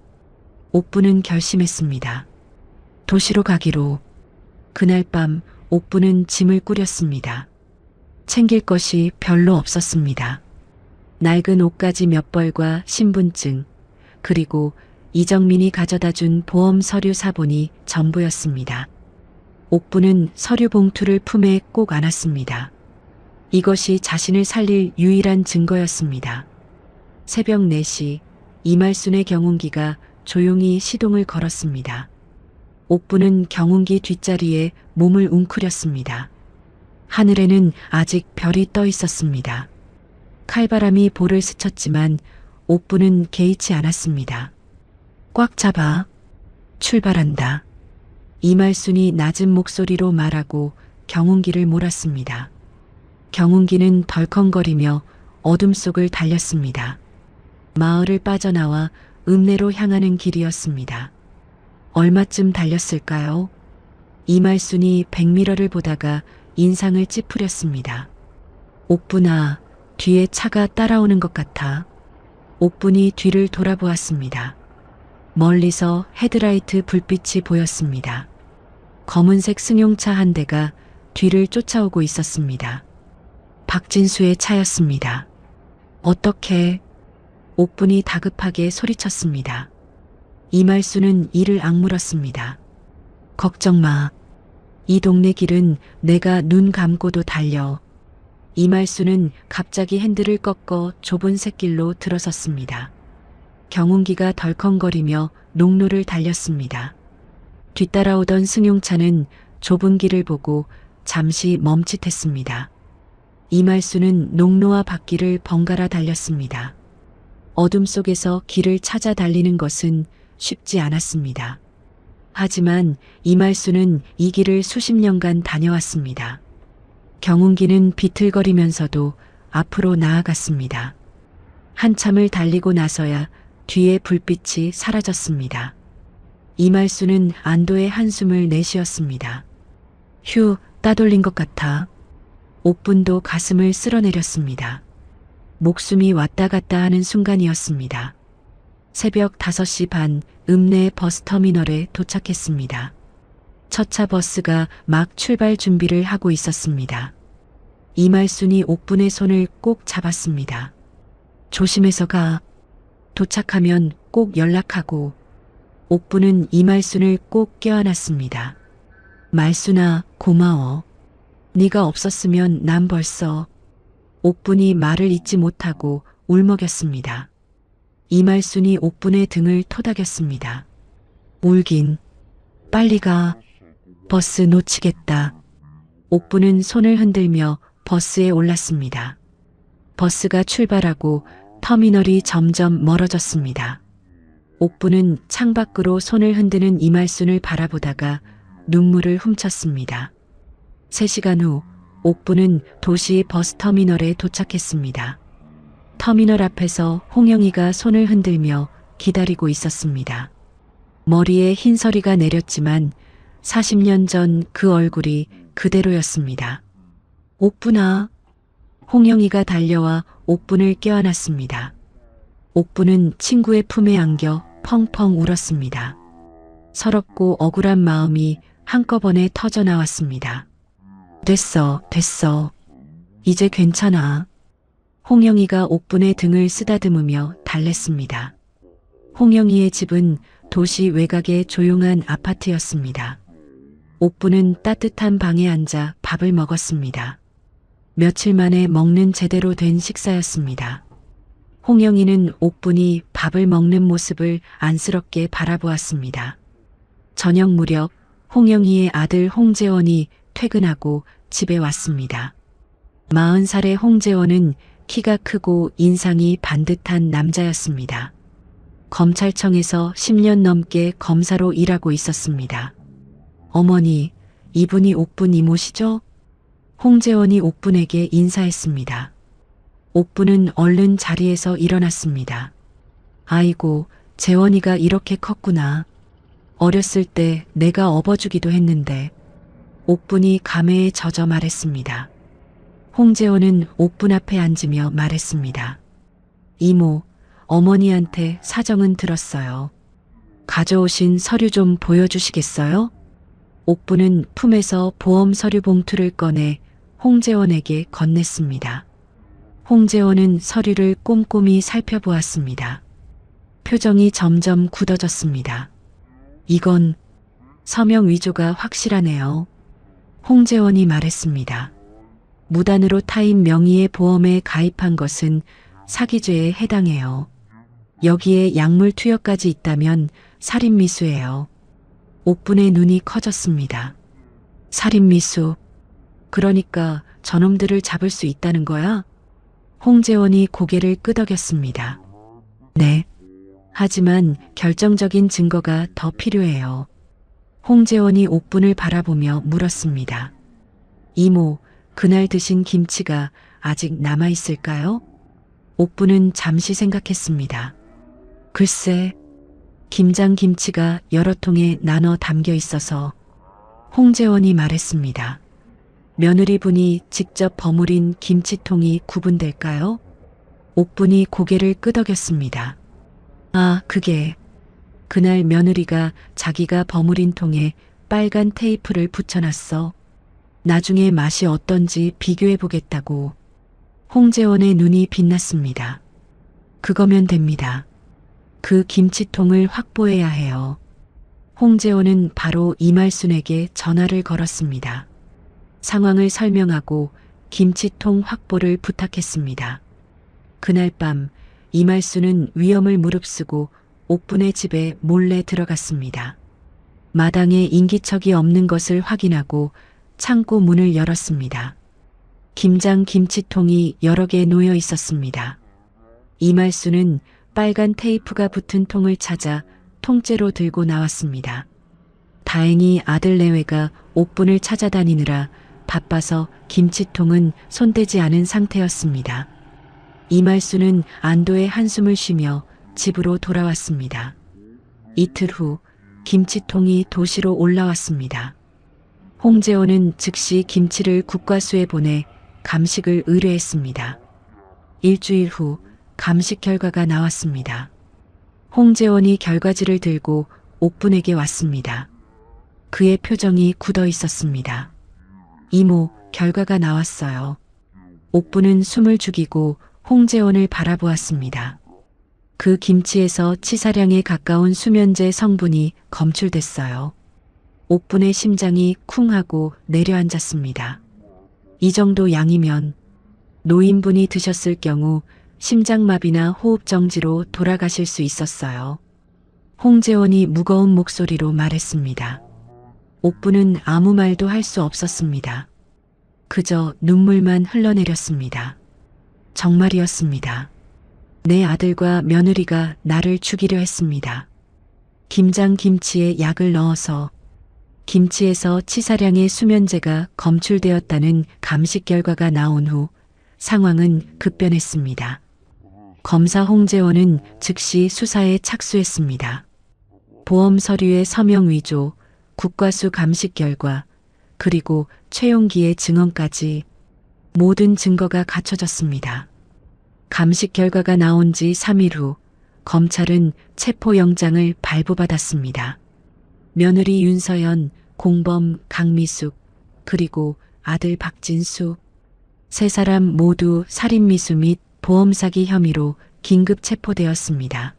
옥분은 결심했습니다. 도시로 가기로. 그날 밤 옥분은 짐을 꾸렸습니다. 챙길 것이 별로 없었습니다. 낡은 옷가지 몇 벌과 신분증, 그리고 이정민이 가져다 준 보험 서류 사본이 전부였습니다. 옥분은 서류 봉투를 품에 꼭 안았습니다. 이것이 자신을 살릴 유일한 증거였습니다. 새벽 4시 이말순의 경운기가 조용히 시동을 걸었습니다. 옥분은 경운기 뒷자리에 몸을 웅크렸습니다. 하늘에는 아직 별이 떠 있었습니다. 칼바람이 볼을 스쳤지만 옥부는 개의치 않았습니다. 꽉 잡아. 출발한다. 이말순이 낮은 목소리로 말하고 경운기를 몰았습니다. 경운기는 덜컹거리며 어둠 속을 달렸습니다. 마을을 빠져나와 읍내로 향하는 길이었습니다. 얼마쯤 달렸을까요? 이말순이 백미러를 보다가 인상을 찌푸렸습니다. 옥분아, 뒤에 차가 따라오는 것 같아. 옥분이 뒤를 돌아보았습니다. 멀리서 헤드라이트 불빛이 보였습니다. 검은색 승용차 한 대가 뒤를 쫓아오고 있었습니다. 박진수의 차였습니다. 어떻게? 옥분이 다급하게 소리쳤습니다. 이말수는 이를 악물었습니다. 걱정 마. 이 동네 길은 내가 눈 감고도 달려. 이말수는 갑자기 핸들을 꺾어 좁은 샛길로 들어섰습니다. 경운기가 덜컹거리며 농로를 달렸습니다. 뒤따라오던 승용차는 좁은 길을 보고 잠시 멈칫했습니다. 이말수는 농로와 바퀴를 번갈아 달렸습니다. 어둠 속에서 길을 찾아 달리는 것은 쉽지 않았습니다. 하지만 이말수는 이 길을 수십 년간 다녀왔습니다. 경운기는 비틀거리면서도 앞으로 나아갔습니다. 한참을 달리고 나서야 뒤에 불빛이 사라졌습니다. 이말수는 안도의 한숨을 내쉬었습니다. 휴, 따돌린 것 같아. 옥분도 가슴을 쓸어내렸습니다. 목숨이 왔다 갔다 하는 순간이었습니다. 새벽 5시 반 읍내 버스터미널에 도착했습니다. 첫 차 버스가 막 출발 준비를 하고 있었습니다. 이말순이 옥분의 손을 꼭 잡았습니다. 조심해서 가. 도착하면 꼭 연락하고. 옥분은 이말순을 꼭 껴안았습니다. 말순아, 고마워. 네가 없었으면 난 벌써. 옥분이 말을 잇지 못하고 울먹였습니다. 이말순이 옥분의 등을 토닥였습니다. 울긴. 빨리 가. 버스 놓치겠다. 옥분은 손을 흔들며 버스에 올랐습니다. 버스가 출발하고 터미널이 점점 멀어졌습니다. 옥분은 창밖으로 손을 흔드는 이말순을 바라보다가 눈물을 훔쳤습니다. 3시간 후 옥분은 도시 버스터미널에 도착했습니다. 터미널 앞에서 홍영이가 손을 흔들며 기다리고 있었습니다. 머리에 흰서리가 내렸지만 40년 전 그 얼굴이 그대로였습니다. 옥분아. 홍영이가 달려와 옥분을 껴안았습니다. 옥분은 친구의 품에 안겨 펑펑 울었습니다. 서럽고 억울한 마음이 한꺼번에 터져나왔습니다. 됐어, 됐어. 이제 괜찮아. 홍영이가 옥분의 등을 쓰다듬으며 달랬습니다. 홍영이의 집은 도시 외곽의 조용한 아파트였습니다. 옥분은 따뜻한 방에 앉아 밥을 먹었습니다. 며칠 만에 먹는 제대로 된 식사였습니다. 홍영이는 옥분이 밥을 먹는 모습을 안쓰럽게 바라보았습니다. 저녁 무렵 홍영이의 아들 홍재원이 퇴근하고 집에 왔습니다. 40살의 홍재원은 키가 크고 인상이 반듯한 남자였습니다. 검찰청에서 10년 넘게 검사로 일하고 있었습니다. 어머니, 이분이 옥분 이모시죠? 홍재원이 옥분에게 인사했습니다. 옥분은 얼른 자리에서 일어났습니다. 아이고, 재원이가 이렇게 컸구나. 어렸을 때 내가 업어주기도 했는데. 옥분이 감회에 젖어 말했습니다. 홍재원은 옥분 앞에 앉으며 말했습니다. 이모, 어머니한테 사정은 들었어요. 가져오신 서류 좀 보여주시겠어요? 옥분은 품에서 보험 서류 봉투를 꺼내 홍재원에게 건넸습니다. 홍재원은 서류를 꼼꼼히 살펴보았습니다. 표정이 점점 굳어졌습니다. 이건 서명 위조가 확실하네요. 홍재원이 말했습니다. 무단으로 타인 명의의 보험에 가입한 것은 사기죄에 해당해요. 여기에 약물 투여까지 있다면 살인미수예요. 옥분의 눈이 커졌습니다. 살인미수. 그러니까 저놈들을 잡을 수 있다는 거야? 홍재원이 고개를 끄덕였습니다. 네. 하지만 결정적인 증거가 더 필요해요. 홍재원이 옥분을 바라보며 물었습니다. 이모, 그날 드신 김치가 아직 남아있을까요? 옥분은 잠시 생각했습니다. 글쎄, 김장 김치가 여러 통에 나눠 담겨 있어서 홍재원이 말했습니다. 며느리분이 직접 버무린 김치통이 구분될까요? 옥분이 고개를 끄덕였습니다. 아, 그게 그날 며느리가 자기가 버무린 통에 빨간 테이프를 붙여놨어. 나중에 맛이 어떤지 비교해보겠다고. 홍재원의 눈이 빛났습니다. 그거면 됩니다. 그 김치통을 확보해야 해요. 홍재원은 바로 이말순에게 전화를 걸었습니다. 상황을 설명하고 김치통 확보를 부탁했습니다. 그날 밤 이말순은 위험을 무릅쓰고 옥분의 집에 몰래 들어갔습니다. 마당에 인기척이 없는 것을 확인하고 창고 문을 열었습니다. 김장 김치통이 여러 개 놓여 있었습니다. 이말순은 빨간 테이프가 붙은 통을 찾아 통째로 들고 나왔습니다. 다행히 아들 내외가 옥분을 찾아다니느라 바빠서 김치통은 손대지 않은 상태였습니다. 이말순은 안도의 한숨을 쉬며 집으로 돌아왔습니다. 이틀 후 김치통이 도시로 올라왔습니다. 홍재원은 즉시 김치를 국과수에 보내 감식을 의뢰했습니다. 일주일 후 감식 결과가 나왔습니다. 홍재원이 결과지를 들고 옥분에게 왔습니다. 그의 표정이 굳어 있었습니다. 이모, 결과가 나왔어요. 옥분은 숨을 죽이고 홍재원을 바라보았습니다. 그 김치에서 치사량에 가까운 수면제 성분이 검출됐어요. 옥분의 심장이 쿵 하고 내려앉았습니다. 이 정도 양이면 노인분이 드셨을 경우 심장마비나 호흡정지로 돌아가실 수 있었어요. 홍재원이 무거운 목소리로 말했습니다. 옥분은 아무 말도 할 수 없었습니다. 그저 눈물만 흘러내렸습니다. 정말이었습니다. 내 아들과 며느리가 나를 죽이려 했습니다. 김장 김치에 약을 넣어서 김치에서 치사량의 수면제가 검출되었다는 감식 결과가 나온 후 상황은 급변했습니다. 검사 홍재원은 즉시 수사에 착수했습니다. 보험 서류의 서명 위조, 국과수 감식 결과, 그리고 최용기의 증언까지 모든 증거가 갖춰졌습니다. 감식 결과가 나온 지 3일 후 검찰은 체포영장을 발부받았습니다. 며느리 윤서연, 공범 강미숙, 그리고 아들 박진수, 세 사람 모두 살인미수 및 보험사기 혐의로 긴급 체포되었습니다.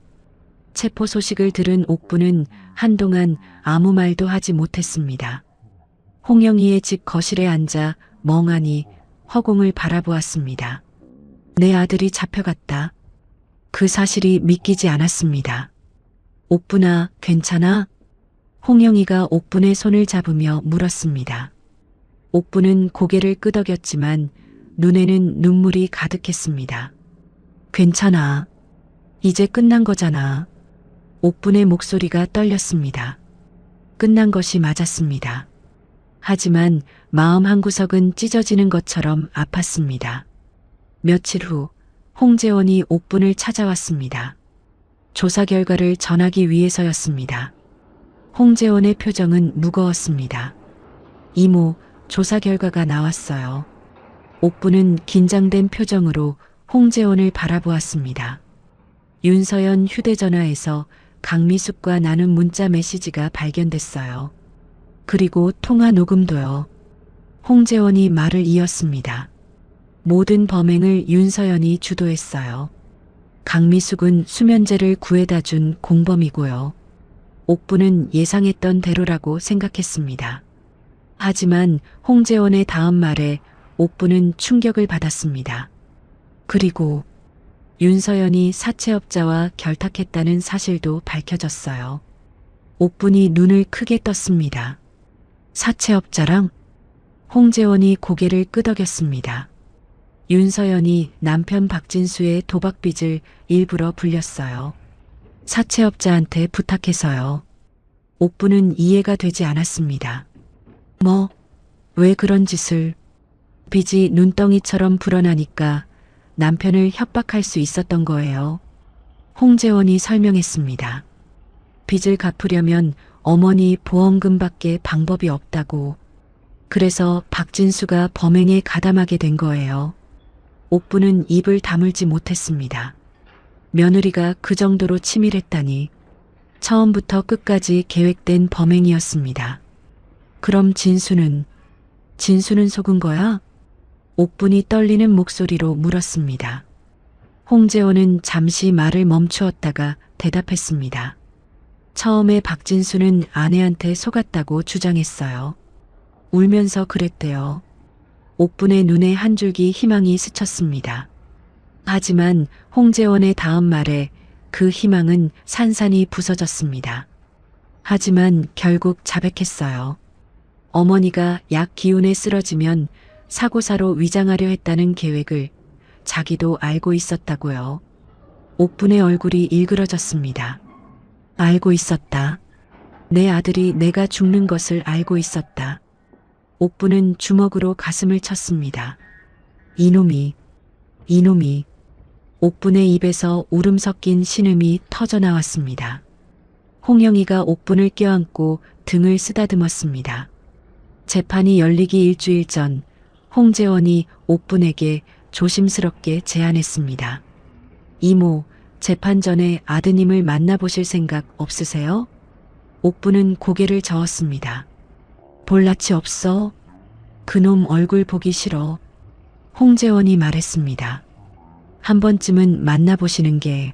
체포 소식을 들은 옥분은 한동안 아무 말도 하지 못했습니다. 홍영희의 집 거실에 앉아 멍하니 허공을 바라보았습니다. 내 아들이 잡혀갔다. 그 사실이 믿기지 않았습니다. 옥분아, 괜찮아? 홍영희가 옥분의 손을 잡으며 물었습니다. 옥분은 고개를 끄덕였지만 눈에는 눈물이 가득했습니다. 괜찮아. 이제 끝난 거잖아. 옥분의 목소리가 떨렸습니다. 끝난 것이 맞았습니다. 하지만 마음 한구석은 찢어지는 것처럼 아팠습니다. 며칠 후 홍재원이 옥분을 찾아왔습니다. 조사 결과를 전하기 위해서였습니다. 홍재원의 표정은 무거웠습니다. 이모, 조사 결과가 나왔어요. 옥분은 긴장된 표정으로 홍재원을 바라보았습니다. 윤서연 휴대전화에서 강미숙과 나눈 문자 메시지가 발견됐어요. 그리고 통화 녹음도요. 홍재원이 말을 이었습니다. 모든 범행을 윤서연이 주도했어요. 강미숙은 수면제를 구해다 준 공범이고요. 옥분은 예상했던 대로라고 생각했습니다. 하지만 홍재원의 다음 말에 옥분은 충격을 받았습니다. 그리고 윤서연이 사채업자와 결탁했다는 사실도 밝혀졌어요. 옥분이 눈을 크게 떴습니다. 사채업자랑? 홍재원이 고개를 끄덕였습니다. 윤서연이 남편 박진수의 도박빚을 일부러 불렸어요. 사채업자한테 부탁해서요. 옥부는 이해가 되지 않았습니다. 왜 그런 짓을? 빚이 눈덩이처럼 불어나니까 남편을 협박할 수 있었던 거예요. 홍재원이 설명했습니다. 빚을 갚으려면 어머니 보험금밖에 방법이 없다고. 그래서 박진수가 범행에 가담하게 된 거예요. 옥부는 입을 다물지 못했습니다. 며느리가 그 정도로 치밀했다니. 처음부터 끝까지 계획된 범행이었습니다. 그럼 진수는 속은 거야? 옥분이 떨리는 목소리로 물었습니다. 홍재원은 잠시 말을 멈추었다가 대답했습니다. 처음에 박진수는 아내한테 속았다고 주장했어요. 울면서 그랬대요. 옥분의 눈에 한 줄기 희망이 스쳤습니다. 하지만 홍재원의 다음 말에 그 희망은 산산이 부서졌습니다. 하지만 결국 자백했어요. 어머니가 약 기운에 쓰러지면 사고사로 위장하려 했다는 계획을 자기도 알고 있었다고요. 옥분의 얼굴이 일그러졌습니다. 알고 있었다. 내 아들이 내가 죽는 것을 알고 있었다. 옥분은 주먹으로 가슴을 쳤습니다. 이놈이. 옥분의 입에서 울음 섞인 신음이 터져나왔습니다. 홍영이가 옥분을 껴안고 등을 쓰다듬었습니다. 재판이 열리기 일주일 전 홍재원이 옥분에게 조심스럽게 제안했습니다. 이모, 재판 전에 아드님을 만나보실 생각 없으세요? 옥분은 고개를 저었습니다. 볼낯이 없어? 그놈 얼굴 보기 싫어. 홍재원이 말했습니다. 한 번쯤은 만나보시는 게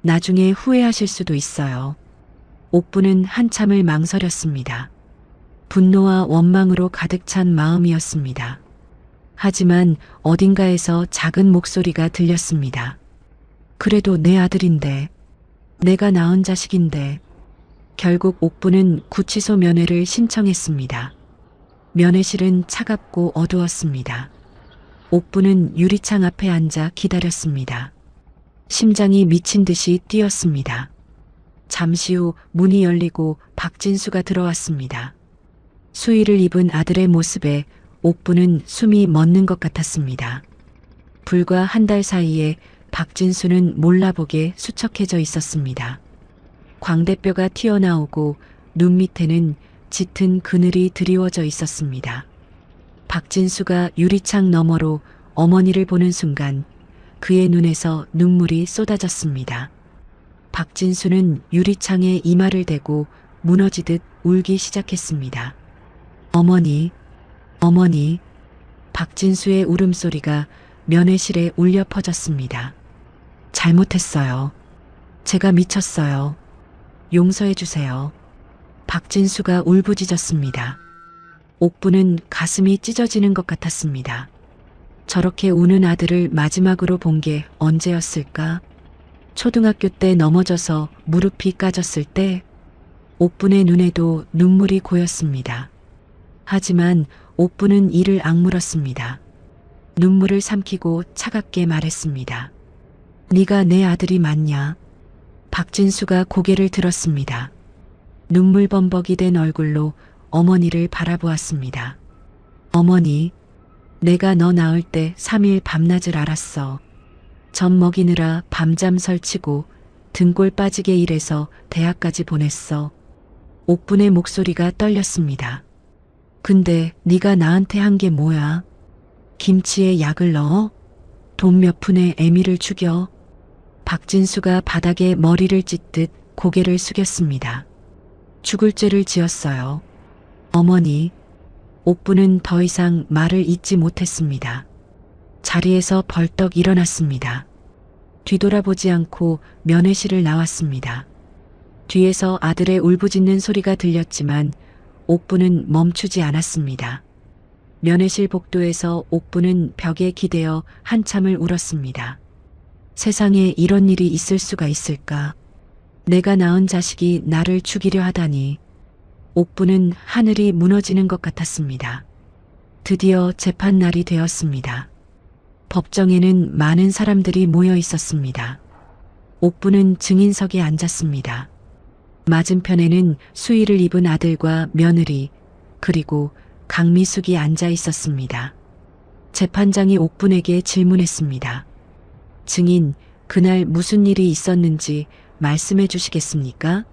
나중에 후회하실 수도 있어요. 옥분은 한참을 망설였습니다. 분노와 원망으로 가득 찬 마음이었습니다. 하지만 어딘가에서 작은 목소리가 들렸습니다. 그래도 내 아들인데, 내가 낳은 자식인데. 결국 옥분은 구치소 면회를 신청했습니다. 면회실은 차갑고 어두웠습니다. 옥분은 유리창 앞에 앉아 기다렸습니다. 심장이 미친 듯이 뛰었습니다. 잠시 후 문이 열리고 박진수가 들어왔습니다. 수의를 입은 아들의 모습에 옥분은 숨이 멎는 것 같았습니다. 불과 한 달 사이에 박진수는 몰라보게 수척해져 있었습니다. 광대뼈가 튀어나오고 눈 밑에는 짙은 그늘이 드리워져 있었습니다. 박진수가 유리창 너머로 어머니를 보는 순간 그의 눈에서 눈물이 쏟아졌습니다. 박진수는 유리창에 이마를 대고 무너지듯 울기 시작했습니다. 어머니. 박진수의 울음소리가 면회실에 울려 퍼졌습니다. 잘못했어요. 제가 미쳤어요. 용서해 주세요. 박진수가 울부짖었습니다. 옥분은 가슴이 찢어지는 것 같았습니다. 저렇게 우는 아들을 마지막으로 본 게 언제였을까? 초등학교 때 넘어져서 무릎이 까졌을 때 옥분의 눈에도 눈물이 고였습니다. 하지만 옥분은 이를 악물었습니다. 눈물을 삼키고 차갑게 말했습니다. 네가 내 아들이 맞냐? 박진수가 고개를 들었습니다. 눈물범벅이 된 얼굴로 어머니를 바라보았습니다. 어머니, 내가 너 낳을 때 3일 밤낮을 알았어. 젖 먹이느라 밤잠 설치고 등골 빠지게 일해서 대학까지 보냈어. 옥분의 목소리가 떨렸습니다. 근데 네가 나한테 한 게 뭐야? 김치에 약을 넣어? 돈 몇 푼에 애미를 죽여? 박진수가 바닥에 머리를 찢듯 고개를 숙였습니다. 죽을 죄를 지었어요. 어머니. 옥분은 더 이상 말을 잇지 못했습니다. 자리에서 벌떡 일어났습니다. 뒤돌아보지 않고 면회실을 나왔습니다. 뒤에서 아들의 울부짖는 소리가 들렸지만 옥분은 멈추지 않았습니다. 면회실 복도에서 옥분은 벽에 기대어 한참을 울었습니다. 세상에 이런 일이 있을 수가 있을까? 내가 낳은 자식이 나를 죽이려 하다니. 옥분은 하늘이 무너지는 것 같았습니다. 드디어 재판 날이 되었습니다. 법정에는 많은 사람들이 모여 있었습니다. 옥부는 증인석에 앉았습니다. 맞은편에는 수의를 입은 아들과 며느리, 그리고 강미숙이 앉아 있었습니다. 재판장이 옥분에게 질문했습니다. 증인, 그날 무슨 일이 있었는지 말씀해 주시겠습니까?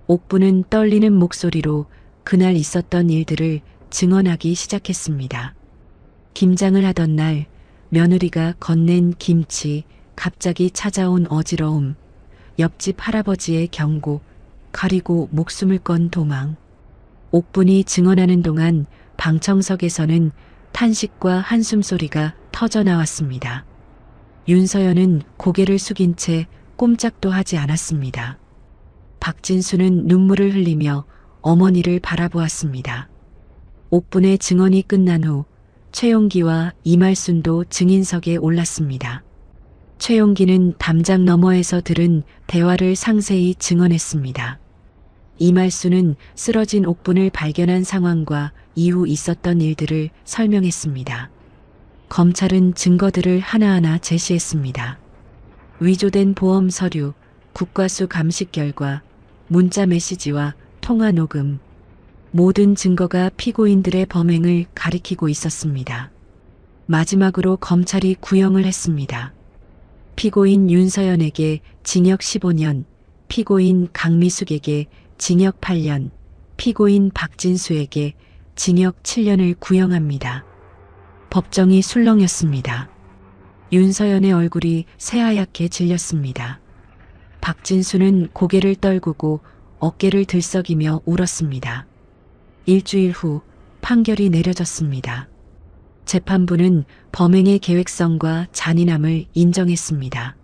옥분은 떨리는 목소리로 그날 있었던 일들을 증언하기 시작했습니다. 김장을 하던 날 며느리가 건넨 김치, 갑자기 찾아온 어지러움, 옆집 할아버지의 경고, 가리고 목숨을 건 도망. 옥분이 증언하는 동안 방청석에서는 탄식과 한숨 소리가 터져 나왔습니다. 윤서연은 고개를 숙인 채 꼼짝도 하지 않았습니다. 박진수는 눈물을 흘리며 어머니를 바라보았습니다. 옥분의 증언이 끝난 후 최용기와 이말순도 증인석에 올랐습니다. 최용기는 담장 너머에서 들은 대화를 상세히 증언했습니다. 이말순은 쓰러진 옥분을 발견한 상황과 이후 있었던 일들을 설명했습니다. 검찰은 증거들을 하나하나 제시했습니다. 위조된 보험 서류, 국과수 감식 결과, 문자 메시지와 통화 녹음, 모든 증거가 피고인들의 범행을 가리키고 있었습니다. 마지막으로 검찰이 구형을 했습니다. 피고인 윤서연에게 징역 15년, 피고인 강미숙에게 징역 8년, 피고인 박진수에게 징역 7년을 구형합니다. 법정이 술렁였습니다. 윤서연의 얼굴이 새하얗게 질렸습니다. 박진수는 고개를 떨구고 어깨를 들썩이며 울었습니다. 일주일 후 판결이 내려졌습니다. 재판부는 범행의 계획성과 잔인함을 인정했습니다.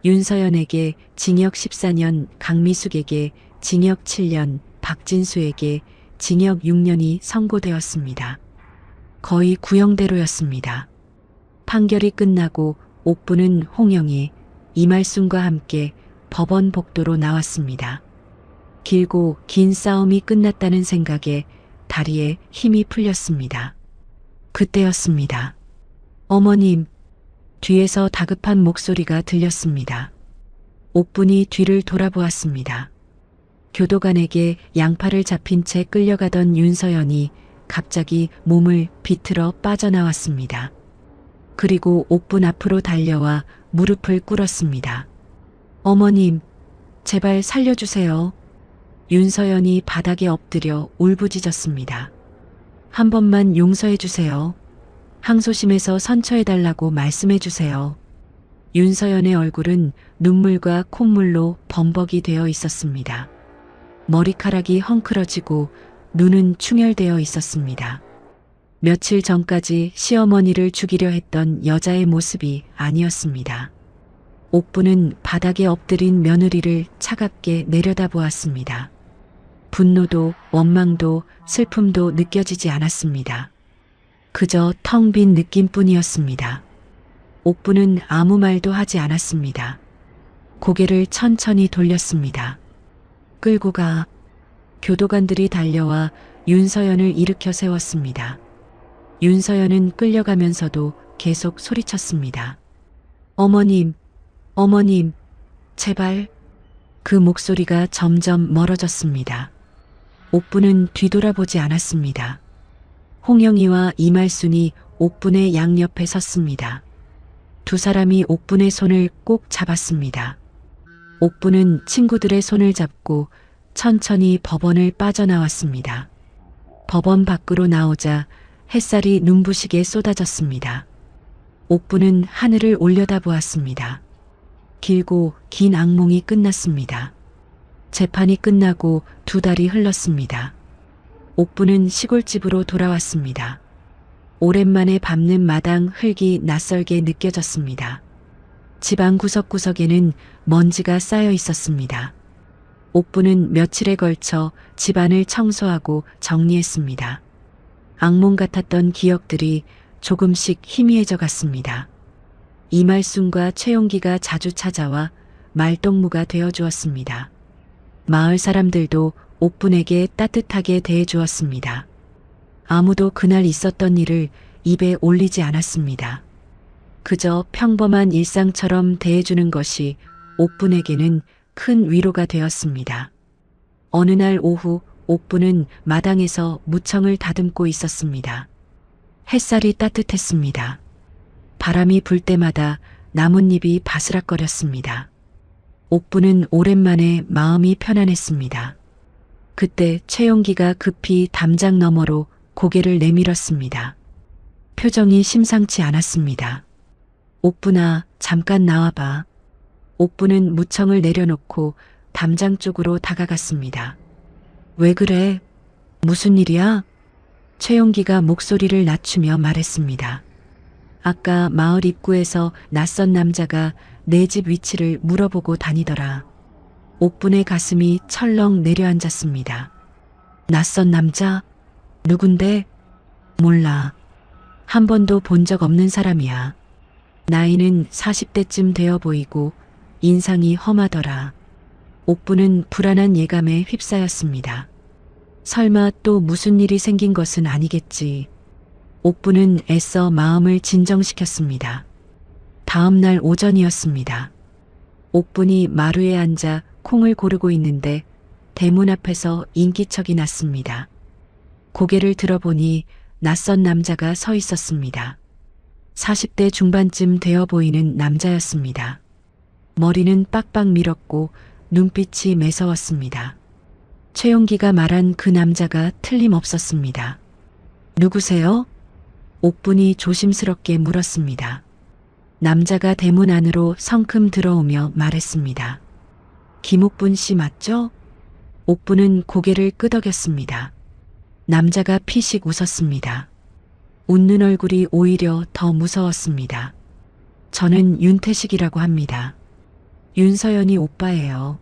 윤서연에게 징역 14년, 강미숙에게 징역 7년, 박진수에게 징역 6년이 선고되었습니다. 거의 구형대로였습니다. 판결이 끝나고 옥부는 홍영희, 이말순과 함께 법원 복도로 나왔습니다. 길고 긴 싸움이 끝났다는 생각에 다리에 힘이 풀렸습니다. 그때였습니다. 어머님, 뒤에서 다급한 목소리가 들렸습니다. 옥분이 뒤를 돌아보았습니다. 교도관에게 양팔을 잡힌 채 끌려가던 윤서연이 갑자기 몸을 비틀어 빠져나왔습니다. 그리고 옥분 앞으로 달려와 무릎을 꿇었습니다. 어머님, 제발 살려주세요. 윤서연이 바닥에 엎드려 울부짖었습니다. 한 번만 용서해 주세요. 항소심에서 선처해달라고 말씀해 주세요. 윤서연의 얼굴은 눈물과 콧물로 범벅이 되어 있었습니다. 머리카락이 헝클어지고 눈은 충혈되어 있었습니다. 며칠 전까지 시어머니를 죽이려 했던 여자의 모습이 아니었습니다. 옥부는 바닥에 엎드린 며느리를 차갑게 내려다보았습니다. 분노도 원망도 슬픔도 느껴지지 않았습니다. 그저 텅 빈 느낌뿐이었습니다. 옥부는 아무 말도 하지 않았습니다. 고개를 천천히 돌렸습니다. 끌고 가. 교도관들이 달려와 윤서연을 일으켜 세웠습니다. 윤서연은 끌려가면서도 계속 소리쳤습니다. 어머님, 어머님, 제발. 그 목소리가 점점 멀어졌습니다. 옥부는 뒤돌아보지 않았습니다. 홍영희와 이말순이 옥분의 양옆에 섰습니다. 두 사람이 옥분의 손을 꼭 잡았습니다. 옥분은 친구들의 손을 잡고 천천히 법원을 빠져나왔습니다. 법원 밖으로 나오자 햇살이 눈부시게 쏟아졌습니다. 옥부는 하늘을 올려다보았습니다. 길고 긴 악몽이 끝났습니다. 재판이 끝나고 두 달이 흘렀습니다. 옥부는 시골집으로 돌아왔습니다. 오랜만에 밟는 마당 흙이 낯설게 느껴졌습니다. 집안 구석구석에는 먼지가 쌓여 있었습니다. 옥부는 며칠에 걸쳐 집안을 청소하고 정리했습니다. 악몽 같았던 기억들이 조금씩 희미해져 갔습니다. 이말순과 최용기가 자주 찾아와 말동무가 되어주었습니다. 마을 사람들도 옥분에게 따뜻하게 대해주었습니다. 아무도 그날 있었던 일을 입에 올리지 않았습니다. 그저 평범한 일상처럼 대해주는 것이 옥분에게는 큰 위로가 되었습니다. 어느 날 오후 옥분은 마당에서 무청을 다듬고 있었습니다. 햇살이 따뜻했습니다. 바람이 불 때마다 나뭇잎이 바스락거렸습니다. 옥분은 오랜만에 마음이 편안했습니다. 그때 최용기가 급히 담장 너머로 고개를 내밀었습니다. 표정이 심상치 않았습니다. 옥분아, 잠깐 나와봐. 옥분은 무청을 내려놓고 담장 쪽으로 다가갔습니다. 왜 그래? 무슨 일이야? 최용기가 목소리를 낮추며 말했습니다. 아까 마을 입구에서 낯선 남자가 내 집 위치를 물어보고 다니더라. 옥분의 가슴이 철렁 내려앉았습니다. 낯선 남자? 누군데? 몰라. 한 번도 본 적 없는 사람이야. 나이는 40대쯤 되어 보이고 인상이 험하더라. 옥분은 불안한 예감에 휩싸였습니다. 설마 또 무슨 일이 생긴 것은 아니겠지. 옥분은 애써 마음을 진정시켰습니다. 다음 날 오전이었습니다. 옥분이 마루에 앉아 콩을 고르고 있는데 대문 앞에서 인기척이 났습니다. 고개를 들어보니 낯선 남자가 서 있었습니다. 40대 중반쯤 되어 보이는 남자였습니다. 머리는 빡빡 밀었고 눈빛이 매서웠습니다. 최용기가 말한 그 남자가 틀림없었습니다. 누구세요? 옥분이 조심스럽게 물었습니다. 남자가 대문 안으로 성큼 들어오며 말했습니다. 김옥분 씨 맞죠? 옥분은 고개를 끄덕였습니다. 남자가 피식 웃었습니다. 웃는 얼굴이 오히려 더 무서웠습니다. 저는 윤태식이라고 합니다. 윤서연이 오빠예요.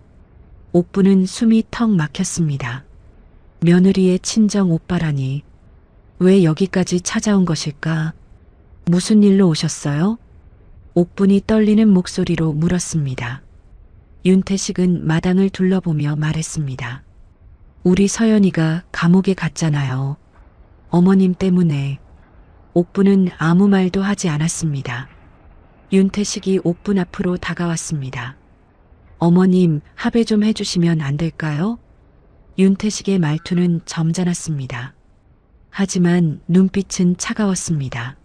옥분은 숨이 턱 막혔습니다. 며느리의 친정 오빠라니. 왜 여기까지 찾아온 것일까? 무슨 일로 오셨어요? 옥분이 떨리는 목소리로 물었습니다. 윤태식은 마당을 둘러보며 말했습니다. 우리 서연이가 감옥에 갔잖아요. 어머님 때문에. 옥분은 아무 말도 하지 않았습니다. 윤태식이 옥분 앞으로 다가왔습니다. 어머님, 합의 좀 해주시면 안 될까요? 윤태식의 말투는 점잖았습니다. 하지만 눈빛은 차가웠습니다.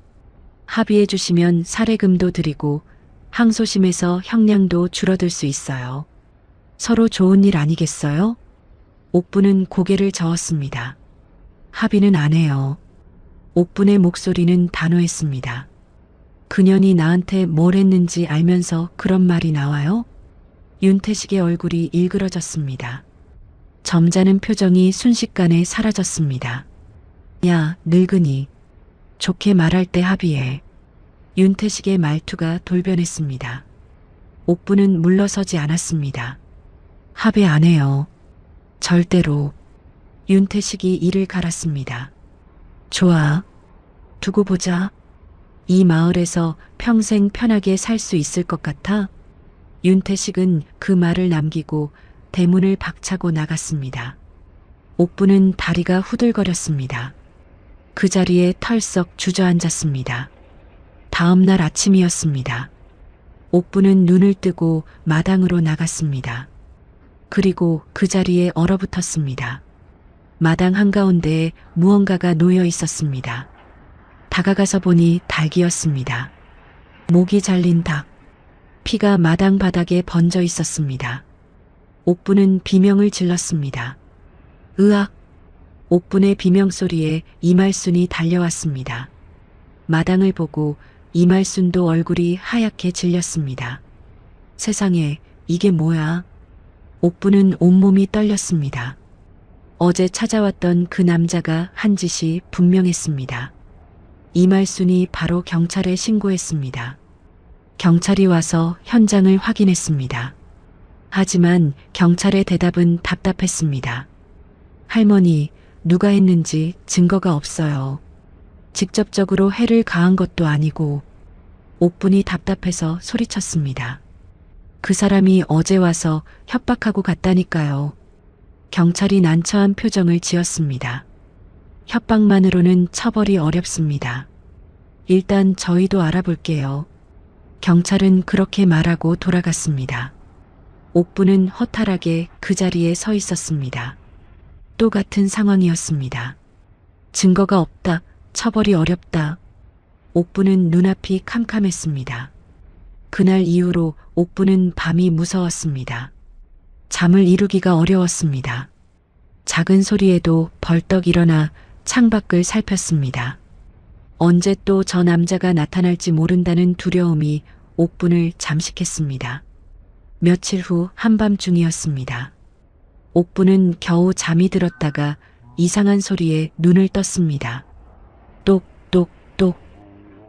합의해 주시면 사례금도 드리고 항소심에서 형량도 줄어들 수 있어요. 서로 좋은 일 아니겠어요? 옥분은 고개를 저었습니다. 합의는 안 해요. 옥분의 목소리는 단호했습니다. 그년이 나한테 뭘 했는지 알면서 그런 말이 나와요? 윤태식의 얼굴이 일그러졌습니다. 점잖은 표정이 순식간에 사라졌습니다. 야, 늙은이. 좋게 말할 때 합의해. 윤태식의 말투가 돌변했습니다. 옥분은 물러서지 않았습니다. 합의 안 해요. 절대로. 윤태식이 이를 갈았습니다. 좋아. 두고 보자. 이 마을에서 평생 편하게 살 수 있을 것 같아? 윤태식은 그 말을 남기고 대문을 박차고 나갔습니다. 옥분은 다리가 후들거렸습니다. 그 자리에 털썩 주저앉았습니다. 다음 날 아침이었습니다. 옥분은 눈을 뜨고 마당으로 나갔습니다. 그리고 그 자리에 얼어붙었습니다. 마당 한가운데에 무언가가 놓여 있었습니다. 다가가서 보니 닭이었습니다. 목이 잘린 닭. 피가 마당 바닥에 번져 있었습니다. 옥분은 비명을 질렀습니다. 으악! 옥분의 비명소리에 이말순이 달려왔습니다. 마당을 보고 이말순도 얼굴이 하얗게 질렸습니다. 세상에, 이게 뭐야? 옥분은 온몸이 떨렸습니다. 어제 찾아왔던 그 남자가 한 짓이 분명했습니다. 이말순이 바로 경찰에 신고했습니다. 경찰이 와서 현장을 확인했습니다. 하지만 경찰의 대답은 답답했습니다. 할머니, 누가 했는지 증거가 없어요. 직접적으로 해를 가한 것도 아니고. 옥분이 답답해서 소리쳤습니다. 그 사람이 어제 와서 협박하고 갔다니까요. 경찰이 난처한 표정을 지었습니다. 협박만으로는 처벌이 어렵습니다. 일단 저희도 알아볼게요. 경찰은 그렇게 말하고 돌아갔습니다. 옥부는 허탈하게 그 자리에 서 있었습니다. 또 같은 상황이었습니다. 증거가 없다. 처벌이 어렵다. 옥부는 눈앞이 캄캄했습니다. 그날 이후로 옥부는 밤이 무서웠습니다. 잠을 이루기가 어려웠습니다. 작은 소리에도 벌떡 일어나 창밖을 살폈습니다. 언제 또 저 남자가 나타날지 모른다는 두려움이 옥분을 잠식했습니다. 며칠 후 한밤중이었습니다. 옥분은 겨우 잠이 들었다가 이상한 소리에 눈을 떴습니다. 똑똑똑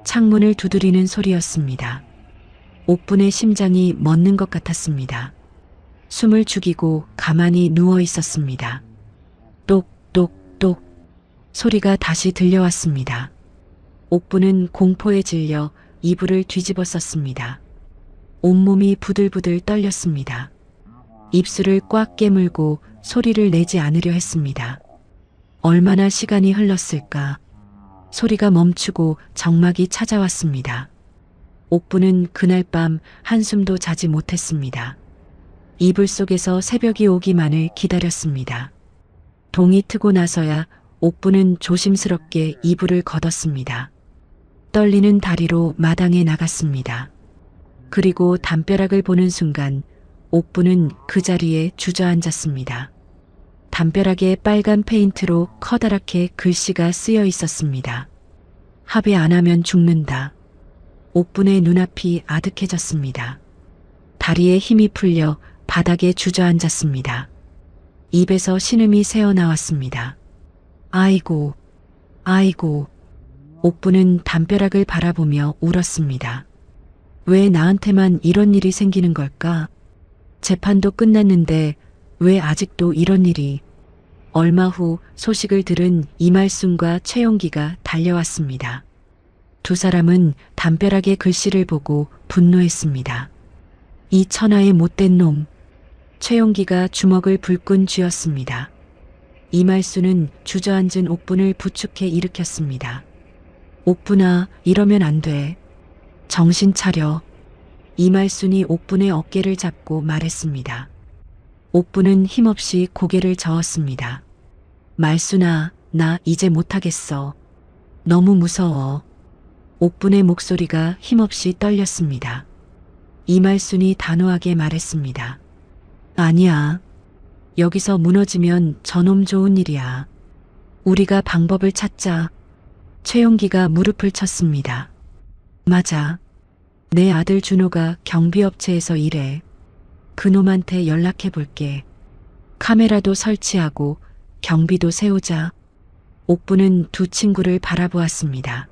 창문을 두드리는 소리였습니다. 옥분의 심장이 멎는 것 같았습니다. 숨을 죽이고 가만히 누워 있었습니다. 똑똑똑 소리가 다시 들려왔습니다. 옥분은 공포에 질려 이불을 뒤집어 썼습니다. 온몸이 부들부들 떨렸습니다. 입술을 꽉 깨물고 소리를 내지 않으려 했습니다. 얼마나 시간이 흘렀을까? 소리가 멈추고 정막이 찾아왔습니다. 옥분은 그날 밤 한숨도 자지 못했습니다. 이불 속에서 새벽이 오기만을 기다렸습니다. 동이 트고 나서야 옥분은 조심스럽게 이불을 걷었습니다. 떨리는 다리로 마당에 나갔습니다. 그리고 담벼락을 보는 순간 옥분은 그 자리에 주저앉았습니다. 담벼락에 빨간 페인트로 커다랗게 글씨가 쓰여 있었습니다. 합의 안 하면 죽는다. 옥분의 눈앞이 아득해졌습니다. 다리에 힘이 풀려 바닥에 주저앉았습니다. 입에서 신음이 새어나왔습니다. 아이고, 아이고. 옥분은 담벼락을 바라보며 울었습니다. 왜 나한테만 이런 일이 생기는 걸까? 재판도 끝났는데 왜 아직도 이런 일이? 얼마 후 소식을 들은 이말순과 최용기가 달려왔습니다. 두 사람은 담벼락의 글씨를 보고 분노했습니다. 이 천하의 못된 놈. 최용기가 주먹을 불끈 쥐었습니다. 이말순은 주저앉은 옥분을 부축해 일으켰습니다. 옥분아, 이러면 안 돼. 정신 차려. 이말순이 옥분의 어깨를 잡고 말했습니다. 옥분은 힘없이 고개를 저었습니다. 말순아, 나 이제 못하겠어. 너무 무서워. 옥분의 목소리가 힘없이 떨렸습니다. 이말순이 단호하게 말했습니다. 아니야. 여기서 무너지면 저놈 좋은 일이야. 우리가 방법을 찾자. 최용기가 무릎을 쳤습니다. 맞아. 내 아들 준호가 경비업체에서 일해. 그놈한테 연락해 볼게. 카메라도 설치하고 경비도 세우자. 옥부는 두 친구를 바라보았습니다.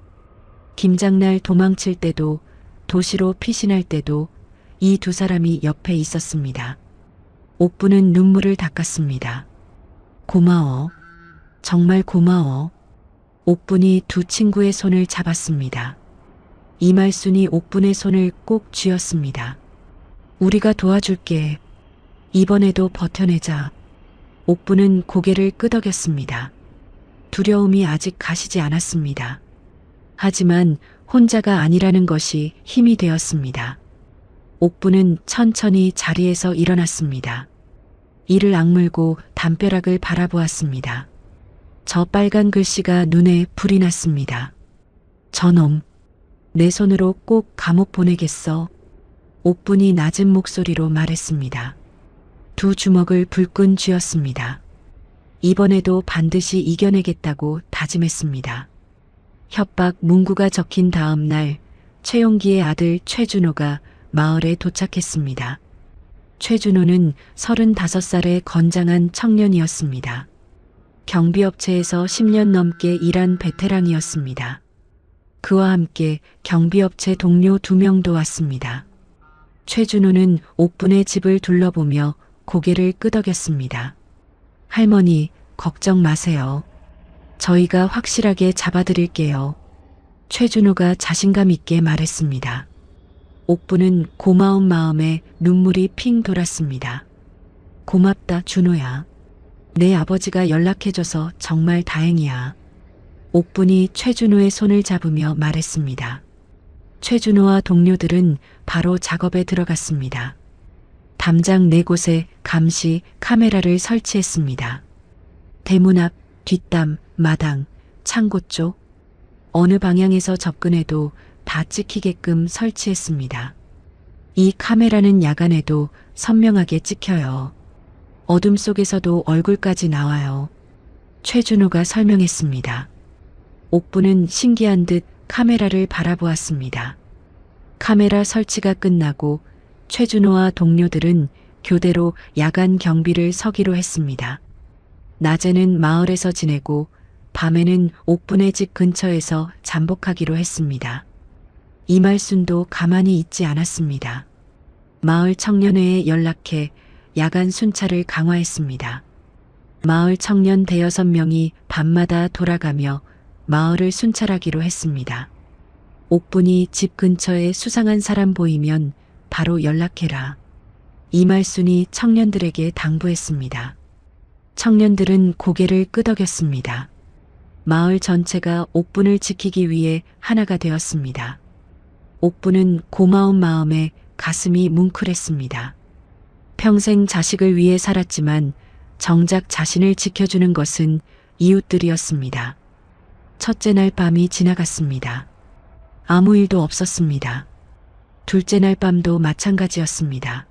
김장날 도망칠 때도 도시로 피신할 때도 이 두 사람이 옆에 있었습니다. 옥부는 눈물을 닦았습니다. 고마워. 정말 고마워. 옥분이 두 친구의 손을 잡았습니다. 이말순이 옥분의 손을 꼭 쥐었습니다. 우리가 도와줄게. 이번에도 버텨내자. 옥분은 고개를 끄덕였습니다. 두려움이 아직 가시지 않았습니다. 하지만 혼자가 아니라는 것이 힘이 되었습니다. 옥분은 천천히 자리에서 일어났습니다. 이를 악물고 담벼락을 바라보았습니다. 저 빨간 글씨가 눈에 불이 났습니다. 저놈, 내 손으로 꼭 감옥 보내겠어. 옥분이 낮은 목소리로 말했습니다. 두 주먹을 불끈 쥐었습니다. 이번에도 반드시 이겨내겠다고 다짐했습니다. 협박 문구가 적힌 다음 날 최용기의 아들 최준호가 마을에 도착했습니다. 최준호는 35살의 건장한 청년이었습니다. 경비업체에서 10년 넘게 일한 베테랑이었습니다. 그와 함께 경비업체 동료 2명도 왔습니다. 최준호는 옥분의 집을 둘러보며 고개를 끄덕였습니다. 할머니, 걱정 마세요. 저희가 확실하게 잡아드릴게요. 최준호가 자신감 있게 말했습니다. 옥분은 고마운 마음에 눈물이 핑 돌았습니다. 고맙다, 준호야. 내 아버지가 연락해줘서 정말 다행이야. 옥분이 최준호의 손을 잡으며 말했습니다. 최준호와 동료들은 바로 작업에 들어갔습니다. 담장 4곳에 감시 카메라를 설치했습니다. 대문 앞, 뒷담, 마당, 창고 쪽, 어느 방향에서 접근해도 다 찍히게끔 설치했습니다. 이 카메라는 야간에도 선명하게 찍혀요. 어둠 속에서도 얼굴까지 나와요. 최준호가 설명했습니다. 옥부는 신기한 듯 카메라를 바라보았습니다. 카메라 설치가 끝나고 최준호와 동료들은 교대로 야간 경비를 서기로 했습니다. 낮에는 마을에서 지내고 밤에는 옥분의 집 근처에서 잠복하기로 했습니다. 이말순도 가만히 있지 않았습니다. 마을 청년회에 연락해 야간 순찰을 강화했습니다. 마을 청년 5-6명이 밤마다 돌아가며 마을을 순찰하기로 했습니다. 옥분이 집 근처에 수상한 사람 보이면 바로 연락해라. 이말순이 청년들에게 당부했습니다. 청년들은 고개를 끄덕였습니다. 마을 전체가 옥분을 지키기 위해 하나가 되었습니다. 옥분은 고마운 마음에 가슴이 뭉클했습니다. 평생 자식을 위해 살았지만 정작 자신을 지켜주는 것은 이웃들이었습니다. 첫째 날 밤이 지나갔습니다. 아무 일도 없었습니다. 둘째 날 밤도 마찬가지였습니다.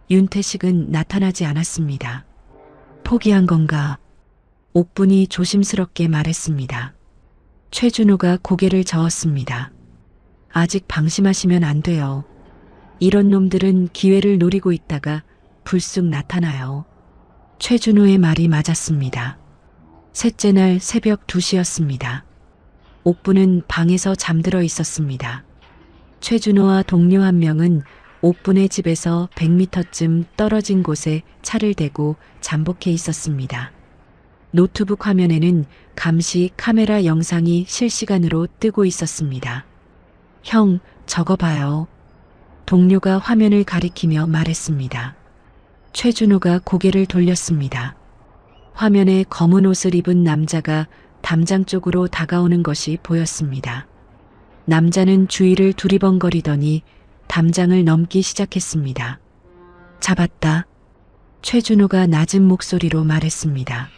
윤태식은 나타나지 않았습니다. 포기한 건가? 옥분이 조심스럽게 말했습니다. 최준호가 고개를 저었습니다. 아직 방심하시면 안 돼요. 이런 놈들은 기회를 노리고 있다가 불쑥 나타나요. 최준호의 말이 맞았습니다. 셋째 날 새벽 2시였습니다. 옥분은 방에서 잠들어 있었습니다. 최준호와 동료 한 명은 옥분의 집에서 100m쯤 떨어진 곳에 차를 대고 잠복해 있었습니다. 노트북 화면에는 감시 카메라 영상이 실시간으로 뜨고 있었습니다. 형, 저거 봐요. 동료가 화면을 가리키며 말했습니다. 최준호가 고개를 돌렸습니다. 화면에 검은 옷을 입은 남자가 담장 쪽으로 다가오는 것이 보였습니다. 남자는 주위를 두리번거리더니 담장을 넘기 시작했습니다. 잡았다. 최준호가 낮은 목소리로 말했습니다.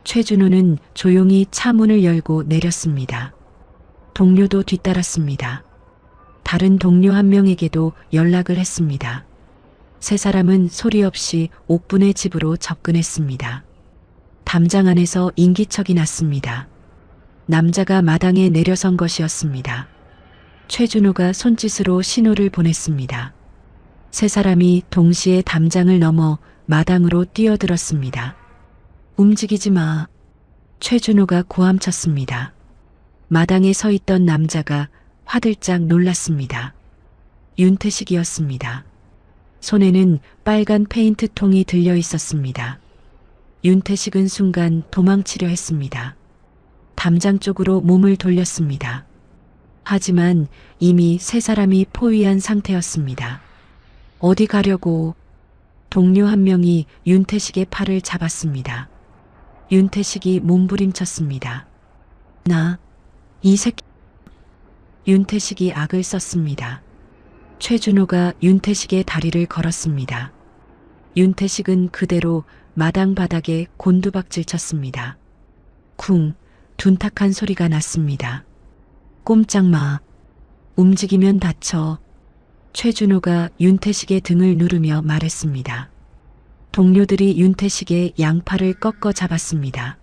최준호는 조용히 차 문을 열고 내렸습니다. 동료도 뒤따랐습니다. 다른 동료 한 명에게도 연락을 했습니다. 세 사람은 소리 없이 옥분의 집으로 접근했습니다. 담장 안에서 인기척이 났습니다. 남자가 마당에 내려선 것이었습니다. 최준호가 손짓으로 신호를 보냈습니다. 세 사람이 동시에 담장을 넘어 마당으로 뛰어들었습니다. 움직이지 마. 최준호가 고함쳤습니다. 마당에 서 있던 남자가 화들짝 놀랐습니다. 윤태식이었습니다. 손에는 빨간 페인트통이 들려 있었습니다. 윤태식은 순간 도망치려 했습니다. 담장 쪽으로 몸을 돌렸습니다. 하지만 이미 세 사람이 포위한 상태였습니다. 어디 가려고? 동료 한 명이 윤태식의 팔을 잡았습니다. 윤태식이 몸부림쳤습니다. 이 새끼. 윤태식이 악을 썼습니다. 최준호가 윤태식의 다리를 걸었습니다. 윤태식은 그대로 마당 바닥에 곤두박질 쳤습니다. 쿵, 둔탁한 소리가 났습니다. 꼼짝 마. 움직이면 다쳐. 최준호가 윤태식의 등을 누르며 말했습니다. 동료들이 윤태식의 양팔을 꺾어 잡았습니다.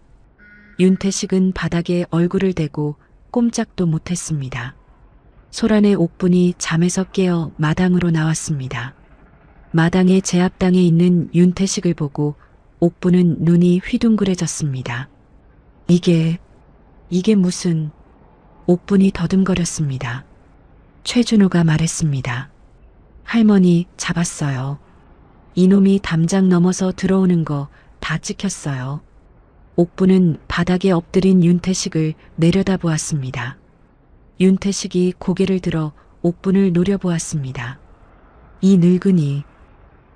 윤태식은 바닥에 얼굴을 대고 꼼짝도 못했습니다. 소란의 옥분이 잠에서 깨어 마당으로 나왔습니다. 마당에 제압당해 있는 윤태식을 보고 옥분은 눈이 휘둥그레졌습니다. 이게 무슨... 옥분이 더듬거렸습니다. 최준호가 말했습니다. 할머니 잡았어요. 이놈이 담장 넘어서 들어오는 거 다 찍혔어요. 옥분은 바닥에 엎드린 윤태식을 내려다보았습니다. 윤태식이 고개를 들어 옥분을 노려보았습니다. 이 늙은이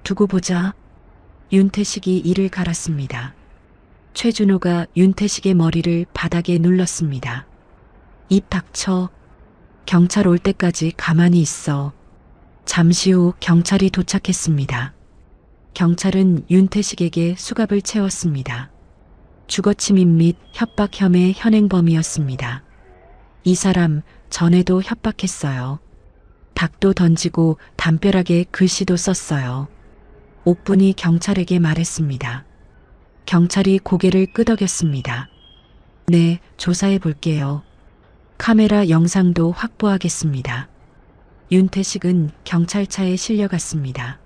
두고 보자. 윤태식이 이를 갈았습니다. 최준호가 윤태식의 머리를 바닥에 눌렀습니다. 입 닥쳐. 경찰 올 때까지 가만히 있어. 잠시 후 경찰이 도착했습니다. 경찰은 윤태식에게 수갑을 채웠습니다. 주거침입 및 협박 혐의 현행범이었습니다. 이 사람 전에도 협박했어요. 닭도 던지고 담벼락에 글씨도 썼어요. 옥분이 경찰에게 말했습니다. 경찰이 고개를 끄덕였습니다. 네, 조사해 볼게요. 카메라 영상도 확보하겠습니다. 윤태식은 경찰차에 실려갔습니다.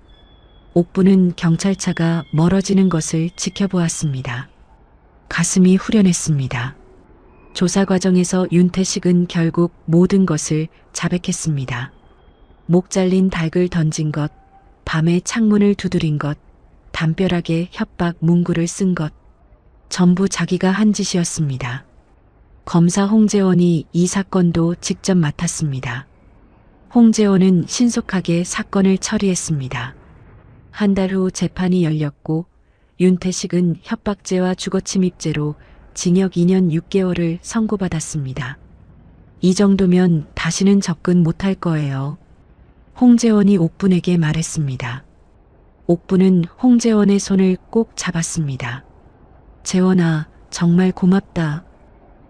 옥분은 경찰차가 멀어지는 것을 지켜보았습니다. 가슴이 후련했습니다. 조사 과정에서 윤태식은 결국 모든 것을 자백했습니다. 목 잘린 닭을 던진 것, 밤에 창문을 두드린 것, 담벼락에 협박 문구를 쓴 것, 전부 자기가 한 짓이었습니다. 검사 홍재원이 이 사건도 직접 맡았습니다. 홍재원은 신속하게 사건을 처리했습니다. 한 달 후 재판이 열렸고 윤태식은 협박죄와 주거침입죄로 징역 2년 6개월을 선고받았습니다. 이 정도면 다시는 접근 못할 거예요. 홍재원이 옥분에게 말했습니다. 옥분은 홍재원의 손을 꼭 잡았습니다. 재원아, 정말 고맙다.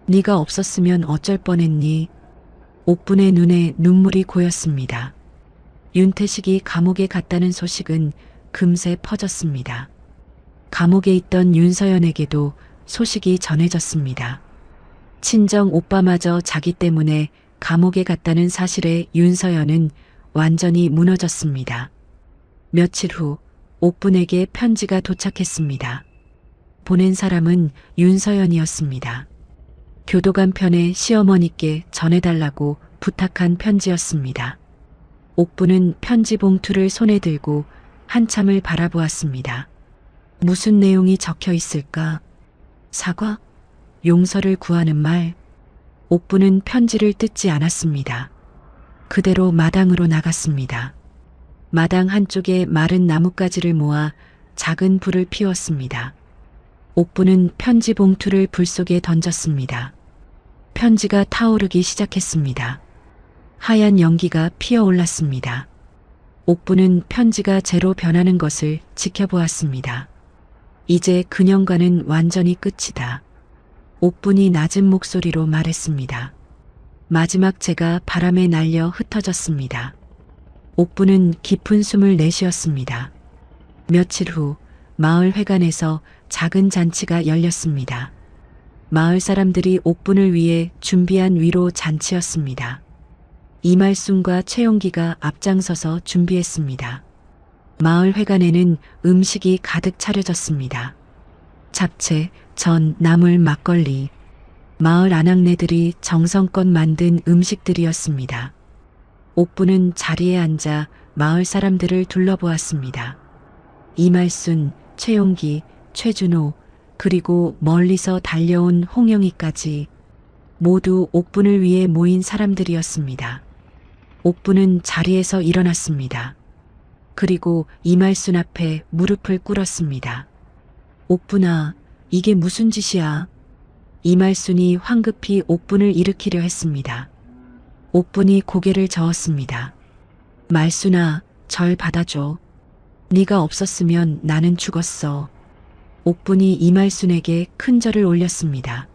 네가 없었으면 어쩔 뻔했니? 옥분의 눈에 눈물이 고였습니다. 윤태식이 감옥에 갔다는 소식은 금세 퍼졌습니다. 감옥에 있던 윤서연에게도 소식이 전해졌습니다. 친정 오빠마저 자기 때문에 감옥에 갔다는 사실에 윤서연은 완전히 무너졌습니다. 며칠 후 옥분에게 편지가 도착했습니다. 보낸 사람은 윤서연이었습니다. 교도관 편에 시어머니께 전해달라고 부탁한 편지였습니다. 옥분은 편지 봉투를 손에 들고 한참을 바라보았습니다. 무슨 내용이 적혀 있을까? 사과? 용서를 구하는 말? 옥분은 편지를 뜯지 않았습니다. 그대로 마당으로 나갔습니다. 마당 한쪽에 마른 나뭇가지를 모아 작은 불을 피웠습니다. 옥분은 편지 봉투를 불 속에 던졌습니다. 편지가 타오르기 시작했습니다. 하얀 연기가 피어올랐습니다. 옥분은 편지가 재로 변하는 것을 지켜보았습니다. 이제 그년과는 완전히 끝이다. 옥분이 낮은 목소리로 말했습니다. 마지막 재가 바람에 날려 흩어졌습니다. 옥분은 깊은 숨을 내쉬었습니다. 며칠 후 마을 회관에서 작은 잔치가 열렸습니다. 마을 사람들이 옥분을 위해 준비한 위로 잔치였습니다. 이말순과 최용기가 앞장서서 준비했습니다. 마을 회관에는 음식이 가득 차려졌습니다. 잡채, 전, 나물, 막걸리. 마을 아낙네들이 정성껏 만든 음식들이었습니다. 옥분은 자리에 앉아 마을 사람들을 둘러보았습니다. 이말순, 최용기, 최준호, 그리고 멀리서 달려온 홍영이까지 모두 옥분을 위해 모인 사람들이었습니다. 옥분은 자리에서 일어났습니다. 그리고 이말순 앞에 무릎을 꿇었습니다. 옥분아, 이게 무슨 짓이야? 이말순이 황급히 옥분을 일으키려 했습니다. 옥분이 고개를 저었습니다. 말순아, 절 받아줘. 네가 없었으면 나는 죽었어. 옥분이 이말순에게 큰 절을 올렸습니다.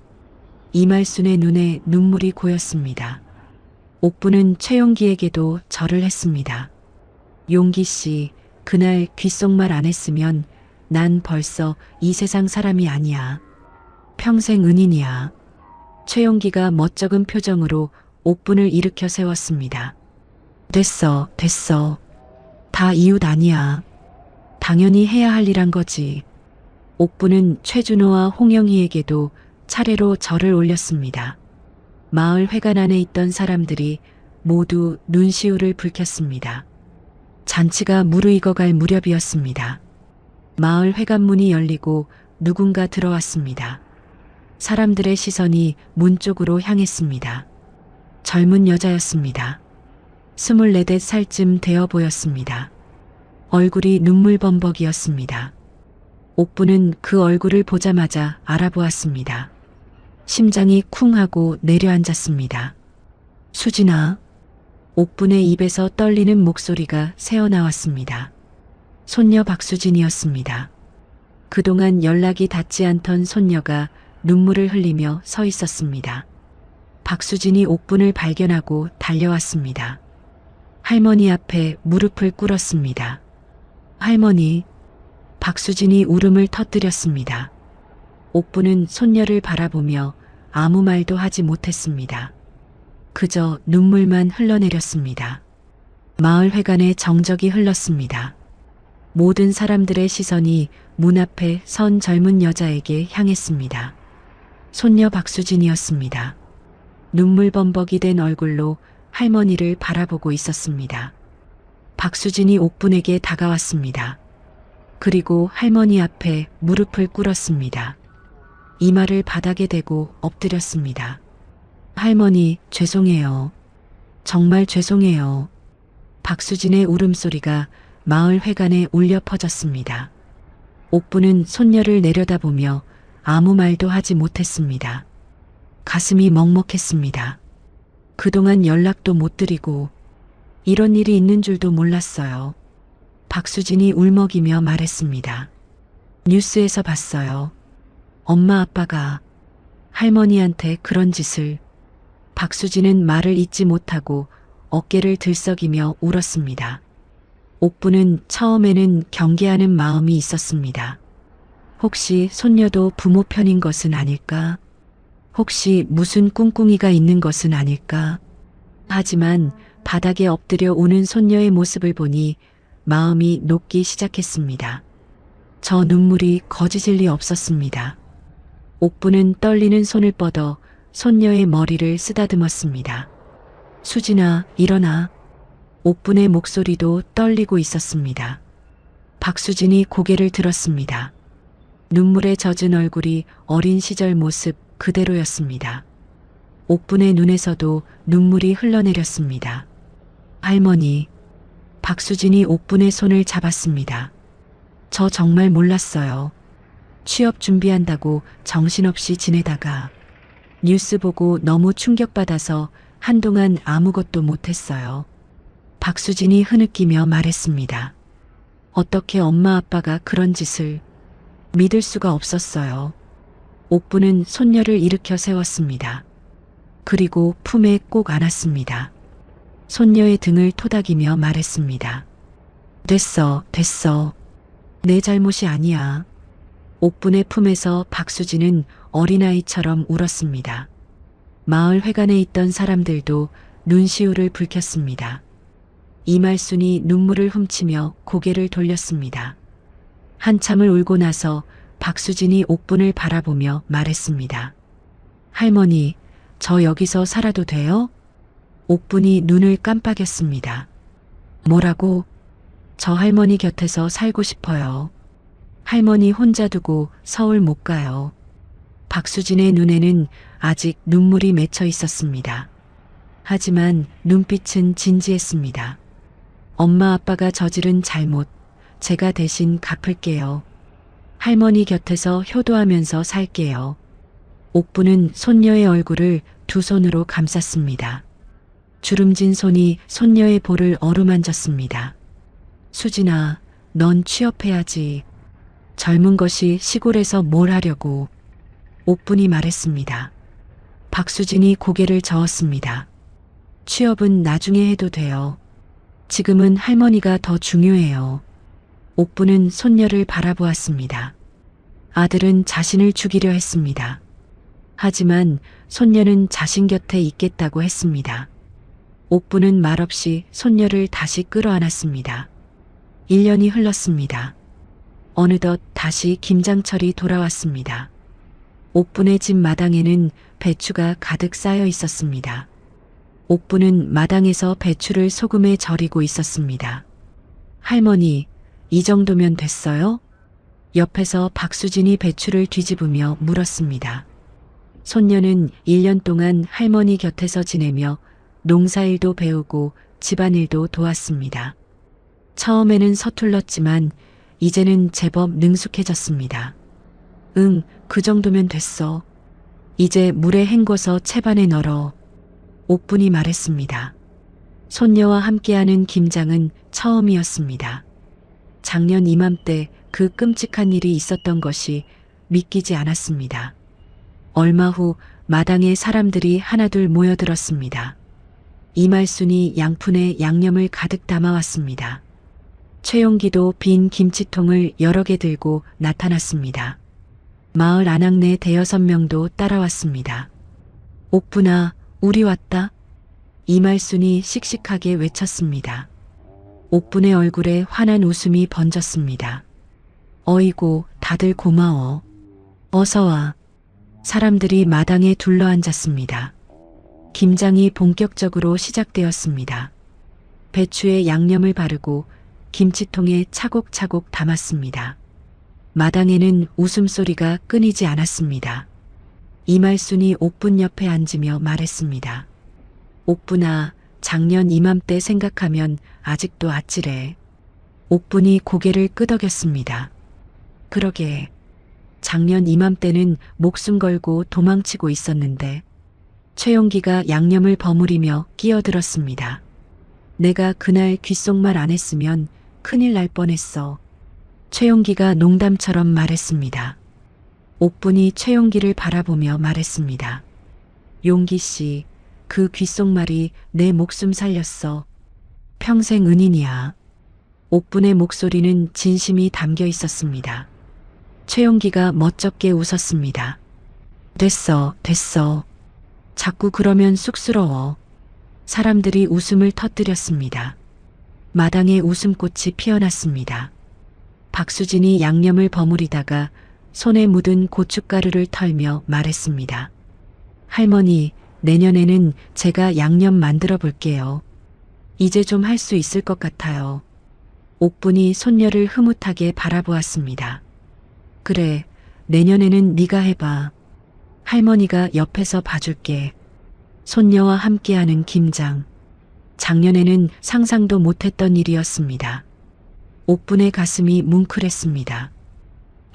이말순의 눈에 눈물이 고였습니다. 옥분은 최용기에게도 절을 했습니다. 용기 씨, 그날 귓속말 안 했으면 난 벌써 이 세상 사람이 아니야. 평생 은인이야. 최용기가 멋쩍은 표정으로 옥분을 일으켜 세웠습니다. 됐어, 됐어. 다 이웃 아니야. 당연히 해야 할 일한 거지. 옥분은 최준호와 홍영희에게도 차례로 절을 올렸습니다. 마을 회관 안에 있던 사람들이 모두 눈시울을 붉혔습니다. 잔치가 무르익어갈 무렵이었습니다. 마을 회관문이 열리고 누군가 들어왔습니다. 사람들의 시선이 문 쪽으로 향했습니다. 젊은 여자였습니다. 24살쯤 되어 보였습니다. 얼굴이 눈물범벅이었습니다. 옥부는 그 얼굴을 보자마자 알아보았습니다. 심장이 쿵 하고 내려앉았습니다. 수진아. 옥분의 입에서 떨리는 목소리가 새어나왔습니다. 손녀 박수진이었습니다. 그동안 연락이 닿지 않던 손녀가 눈물을 흘리며 서 있었습니다. 박수진이 옥분을 발견하고 달려왔습니다. 할머니 앞에 무릎을 꿇었습니다. 할머니. 박수진이 울음을 터뜨렸습니다. 옥분은 손녀를 바라보며 아무 말도 하지 못했습니다. 그저 눈물만 흘러내렸습니다. 마을 회관에 정적이 흘렀습니다. 모든 사람들의 시선이 문 앞에 선 젊은 여자에게 향했습니다. 손녀 박수진이었습니다. 눈물 범벅이 된 얼굴로 할머니를 바라보고 있었습니다. 박수진이 옥분에게 다가왔습니다. 그리고 할머니 앞에 무릎을 꿇었습니다. 이마를 바닥에 대고 엎드렸습니다. 할머니, 죄송해요. 정말 죄송해요. 박수진의 울음소리가 마을 회관에 울려 퍼졌습니다. 옥부는 손녀를 내려다보며 아무 말도 하지 못했습니다. 가슴이 먹먹했습니다. 그동안 연락도 못 드리고 이런 일이 있는 줄도 몰랐어요. 박수진이 울먹이며 말했습니다. 뉴스에서 봤어요. 엄마 아빠가 할머니한테 그런 짓을. 박수진은 말을 잇지 못하고 어깨를 들썩이며 울었습니다. 옥부는 처음에는 경계하는 마음이 있었습니다. 혹시 손녀도 부모 편인 것은 아닐까? 혹시 무슨 꿍꿍이가 있는 것은 아닐까? 하지만 바닥에 엎드려 우는 손녀의 모습을 보니 마음이 녹기 시작했습니다. 저 눈물이 거짓일 리 없었습니다. 옥부는 떨리는 손을 뻗어 손녀의 머리를 쓰다듬었습니다. 수진아, 일어나. 옥분의 목소리도 떨리고 있었습니다. 박수진이 고개를 들었습니다. 눈물에 젖은 얼굴이 어린 시절 모습 그대로였습니다. 옥분의 눈에서도 눈물이 흘러내렸습니다. 할머니. 박수진이 옥분의 손을 잡았습니다. 저 정말 몰랐어요. 취업 준비한다고 정신없이 지내다가 뉴스 보고 너무 충격받아서 한동안 아무것도 못했어요. 박수진이 흐느끼며 말했습니다. 어떻게 엄마 아빠가 그런 짓을. 믿을 수가 없었어요. 옥부는 손녀를 일으켜 세웠습니다. 그리고 품에 꼭 안았습니다. 손녀의 등을 토닥이며 말했습니다. 됐어, 됐어. 내 잘못이 아니야. 옥분의 품에서 박수진은 어린아이처럼 울었습니다. 마을 회관에 있던 사람들도 눈시울을 붉혔습니다. 이말순이 눈물을 훔치며 고개를 돌렸습니다. 한참을 울고 나서 박수진이 옥분을 바라보며 말했습니다. 할머니, 저 여기서 살아도 돼요? 옥분이 눈을 깜빡였습니다. 뭐라고? 저 할머니 곁에서 살고 싶어요. 할머니 혼자 두고 서울 못 가요. 박수진의 눈에는 아직 눈물이 맺혀 있었습니다. 하지만 눈빛은 진지했습니다. 엄마 아빠가 저지른 잘못, 제가 대신 갚을게요. 할머니 곁에서 효도하면서 살게요. 옥부는 손녀의 얼굴을 두 손으로 감쌌습니다. 주름진 손이 손녀의 볼을 어루만졌습니다. 수진아, 넌 취업해야지. 젊은 것이 시골에서 뭘 하려고. 옥분이 말했습니다. 박수진이 고개를 저었습니다. 취업은 나중에 해도 돼요. 지금은 할머니가 더 중요해요. 옥부는 손녀를 바라보았습니다. 아들은 자신을 죽이려 했습니다. 하지만 손녀는 자신 곁에 있겠다고 했습니다. 옥부는 말없이 손녀를 다시 끌어안았습니다. 1년이 흘렀습니다. 어느덧 다시 김장철이 돌아왔습니다. 옥분의 집 마당에는 배추가 가득 쌓여 있었습니다. 옥부는 마당에서 배추를 소금에 절이고 있었습니다. 할머니, 이 정도면 됐어요? 옆에서 박수진이 배추를 뒤집으며 물었습니다. 손녀는 1년 동안 할머니 곁에서 지내며 농사일도 배우고 집안일도 도왔습니다. 처음에는 서툴렀지만 이제는 제법 능숙해졌습니다. 응, 그 정도면 됐어. 이제 물에 헹궈서 채반에 널어. 옥분이 말했습니다. 손녀와 함께하는 김장은 처음이었습니다. 작년 이맘때 그 끔찍한 일이 있었던 것이 믿기지 않았습니다. 얼마 후 마당에 사람들이 하나둘 모여들었습니다. 이말순이 양푼에 양념을 가득 담아왔습니다. 최용기도 빈 김치통을 여러 개 들고 나타났습니다. 마을 아낙네 5~6명도 따라왔습니다. 옥분아, 우리 왔다. 이말순이 씩씩하게 외쳤습니다. 옥분의 얼굴에 환한 웃음이 번졌습니다. 어이구, 다들 고마워. 어서 와. 사람들이 마당에 둘러앉았습니다. 김장이 본격적으로 시작되었습니다. 배추에 양념을 바르고 김치통에 차곡차곡 담았습니다. 마당에는 웃음소리가 끊이지 않았습니다. 이말순이 옥분 옆에 앉으며 말했습니다. 옥분아, 작년 이맘때 생각하면 아직도 아찔해. 옥분이 고개를 끄덕였습니다. 그러게, 작년 이맘때는 목숨 걸고 도망치고 있었는데. 최용기가 양념을 버무리며 끼어들었습니다. 내가 그날 귓속말 안 했으면 큰일 날 뻔했어. 최용기가 농담처럼 말했습니다. 옥분이 최용기를 바라보며 말했습니다. 용기 씨, 그 귓속말이 내 목숨 살렸어. 평생 은인이야. 옥분의 목소리는 진심이 담겨 있었습니다. 최용기가 멋쩍게 웃었습니다. 됐어, 됐어. 자꾸 그러면 쑥스러워. 사람들이 웃음을 터뜨렸습니다. 마당에 웃음꽃이 피어났습니다. 박수진이 양념을 버무리다가 손에 묻은 고춧가루를 털며 말했습니다. 할머니, 내년에는 제가 양념 만들어 볼게요. 이제 좀 할 수 있을 것 같아요. 옥분이 손녀를 흐뭇하게 바라보았습니다. 그래, 내년에는 네가 해봐. 할머니가 옆에서 봐줄게. 손녀와 함께하는 김장. 작년에는 상상도 못했던 일이었습니다. 옥분의 가슴이 뭉클했습니다.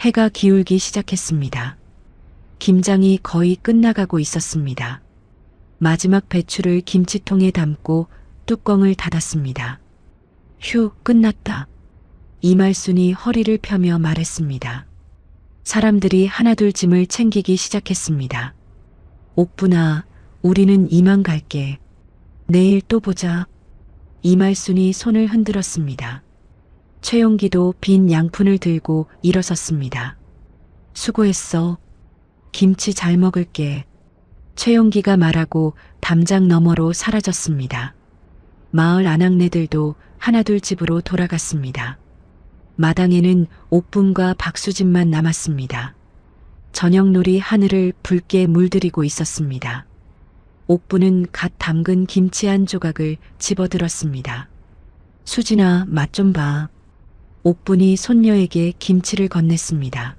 해가 기울기 시작했습니다. 김장이 거의 끝나가고 있었습니다. 마지막 배추를 김치통에 담고 뚜껑을 닫았습니다. 휴, 끝났다. 이말순이 허리를 펴며 말했습니다. 사람들이 하나둘 짐을 챙기기 시작했습니다. 옥분아, 우리는 이만 갈게. 내일 또 보자. 이말순이 손을 흔들었습니다. 최용기도 빈 양푼을 들고 일어섰습니다. 수고했어. 김치 잘 먹을게. 최용기가 말하고 담장 너머로 사라졌습니다. 마을 아낙네들도 하나둘 집으로 돌아갔습니다. 마당에는 옥분과 박수진만 남았습니다. 저녁놀이 하늘을 붉게 물들이고 있었습니다. 옥분은 갓 담근 김치 한 조각을 집어들었습니다. 수진아, 맛 좀 봐. 옥분이 손녀에게 김치를 건넸습니다.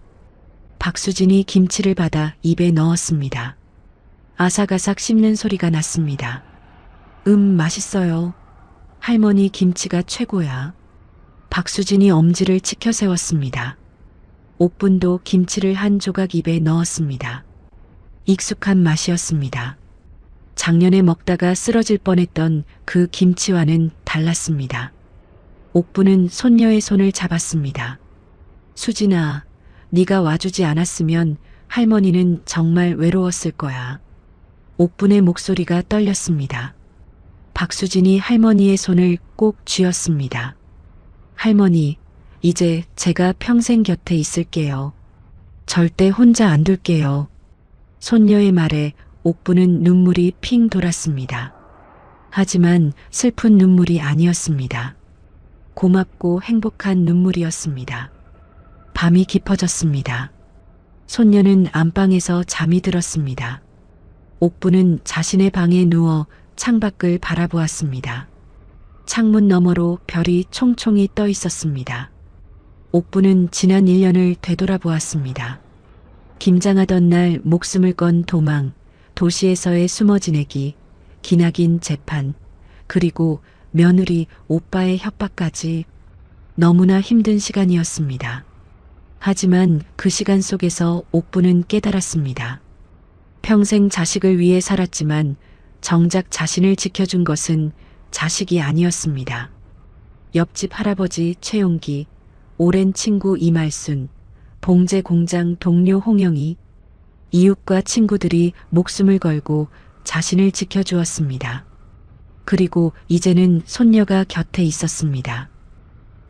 박수진이 김치를 받아 입에 넣었습니다. 아삭아삭 씹는 소리가 났습니다. 맛있어요. 할머니 김치가 최고야. 박수진이 엄지를 치켜 세웠습니다. 옥분도 김치를 한 조각 입에 넣었습니다. 익숙한 맛이었습니다. 작년에 먹다가 쓰러질 뻔했던 그 김치와는 달랐습니다. 옥분은 손녀의 손을 잡았습니다. 수진아, 네가 와주지 않았으면 할머니는 정말 외로웠을 거야. 옥분의 목소리가 떨렸습니다. 박수진이 할머니의 손을 꼭 쥐었습니다. 할머니, 이제 제가 평생 곁에 있을게요. 절대 혼자 안 둘게요. 손녀의 말에 옥분은 눈물이 핑 돌았습니다. 하지만 슬픈 눈물이 아니었습니다. 고맙고 행복한 눈물이었습니다. 밤이 깊어졌습니다. 손녀는 안방에서 잠이 들었습니다. 옥분은 자신의 방에 누워 창밖을 바라보았습니다. 창문 너머로 별이 총총히 떠 있었습니다. 옥분은 지난 1년을 되돌아보았습니다. 김장하던 날 목숨을 건 도망, 도시에서의 숨어 지내기, 기나긴 재판, 그리고 며느리 오빠의 협박까지. 너무나 힘든 시간이었습니다. 하지만 그 시간 속에서 옥부는 깨달았습니다. 평생 자식을 위해 살았지만 정작 자신을 지켜준 것은 자식이 아니었습니다. 옆집 할아버지 최용기, 오랜 친구 이말순, 봉제 공장 동료 홍영희, 이웃과 친구들이 목숨을 걸고 자신을 지켜주었습니다. 그리고 이제는 손녀가 곁에 있었습니다.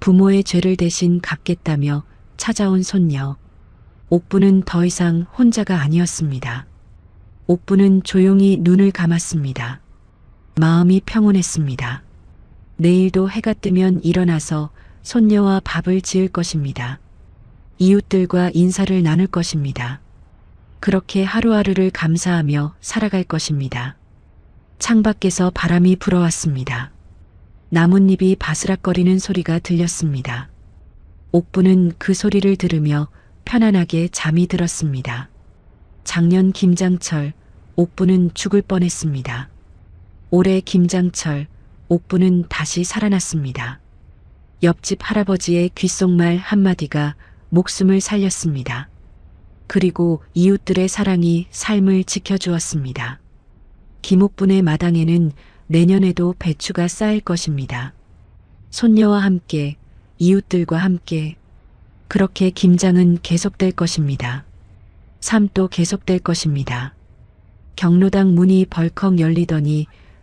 부모의 죄를 대신 갚겠다며 찾아온 손녀. 옥부는 더 이상 혼자가 아니었습니다. 옥부는 조용히 눈을 감았습니다. 마음이 평온했습니다. 내일도 해가 뜨면 일어나서 손녀와 밥을 지을 것입니다. 이웃들과 인사를 나눌 것입니다. 그렇게 하루하루를 감사하며 살아갈 것입니다. 창밖에서 바람이 불어왔습니다. 나뭇잎이 바스락거리는 소리가 들렸습니다. 옥부는 그 소리를 들으며 편안하게 잠이 들었습니다. 작년 김장철, 옥부는 죽을 뻔했습니다. 올해 김장철, 옥부는 다시 살아났습니다. 옆집 할아버지의 귓속말 한마디가 목숨을 살렸습니다. 그리고 이웃들의 사랑이 삶을 지켜주었습니다. 김옥분의 마당에는 내년에도 배추가 쌓일 것입니다. 손녀와 함께, 이웃들과 함께, 그렇게 김장은 계속될 것입니다. 삶도 계속될 것입니다. 경로당 문이 벌컥 열리더니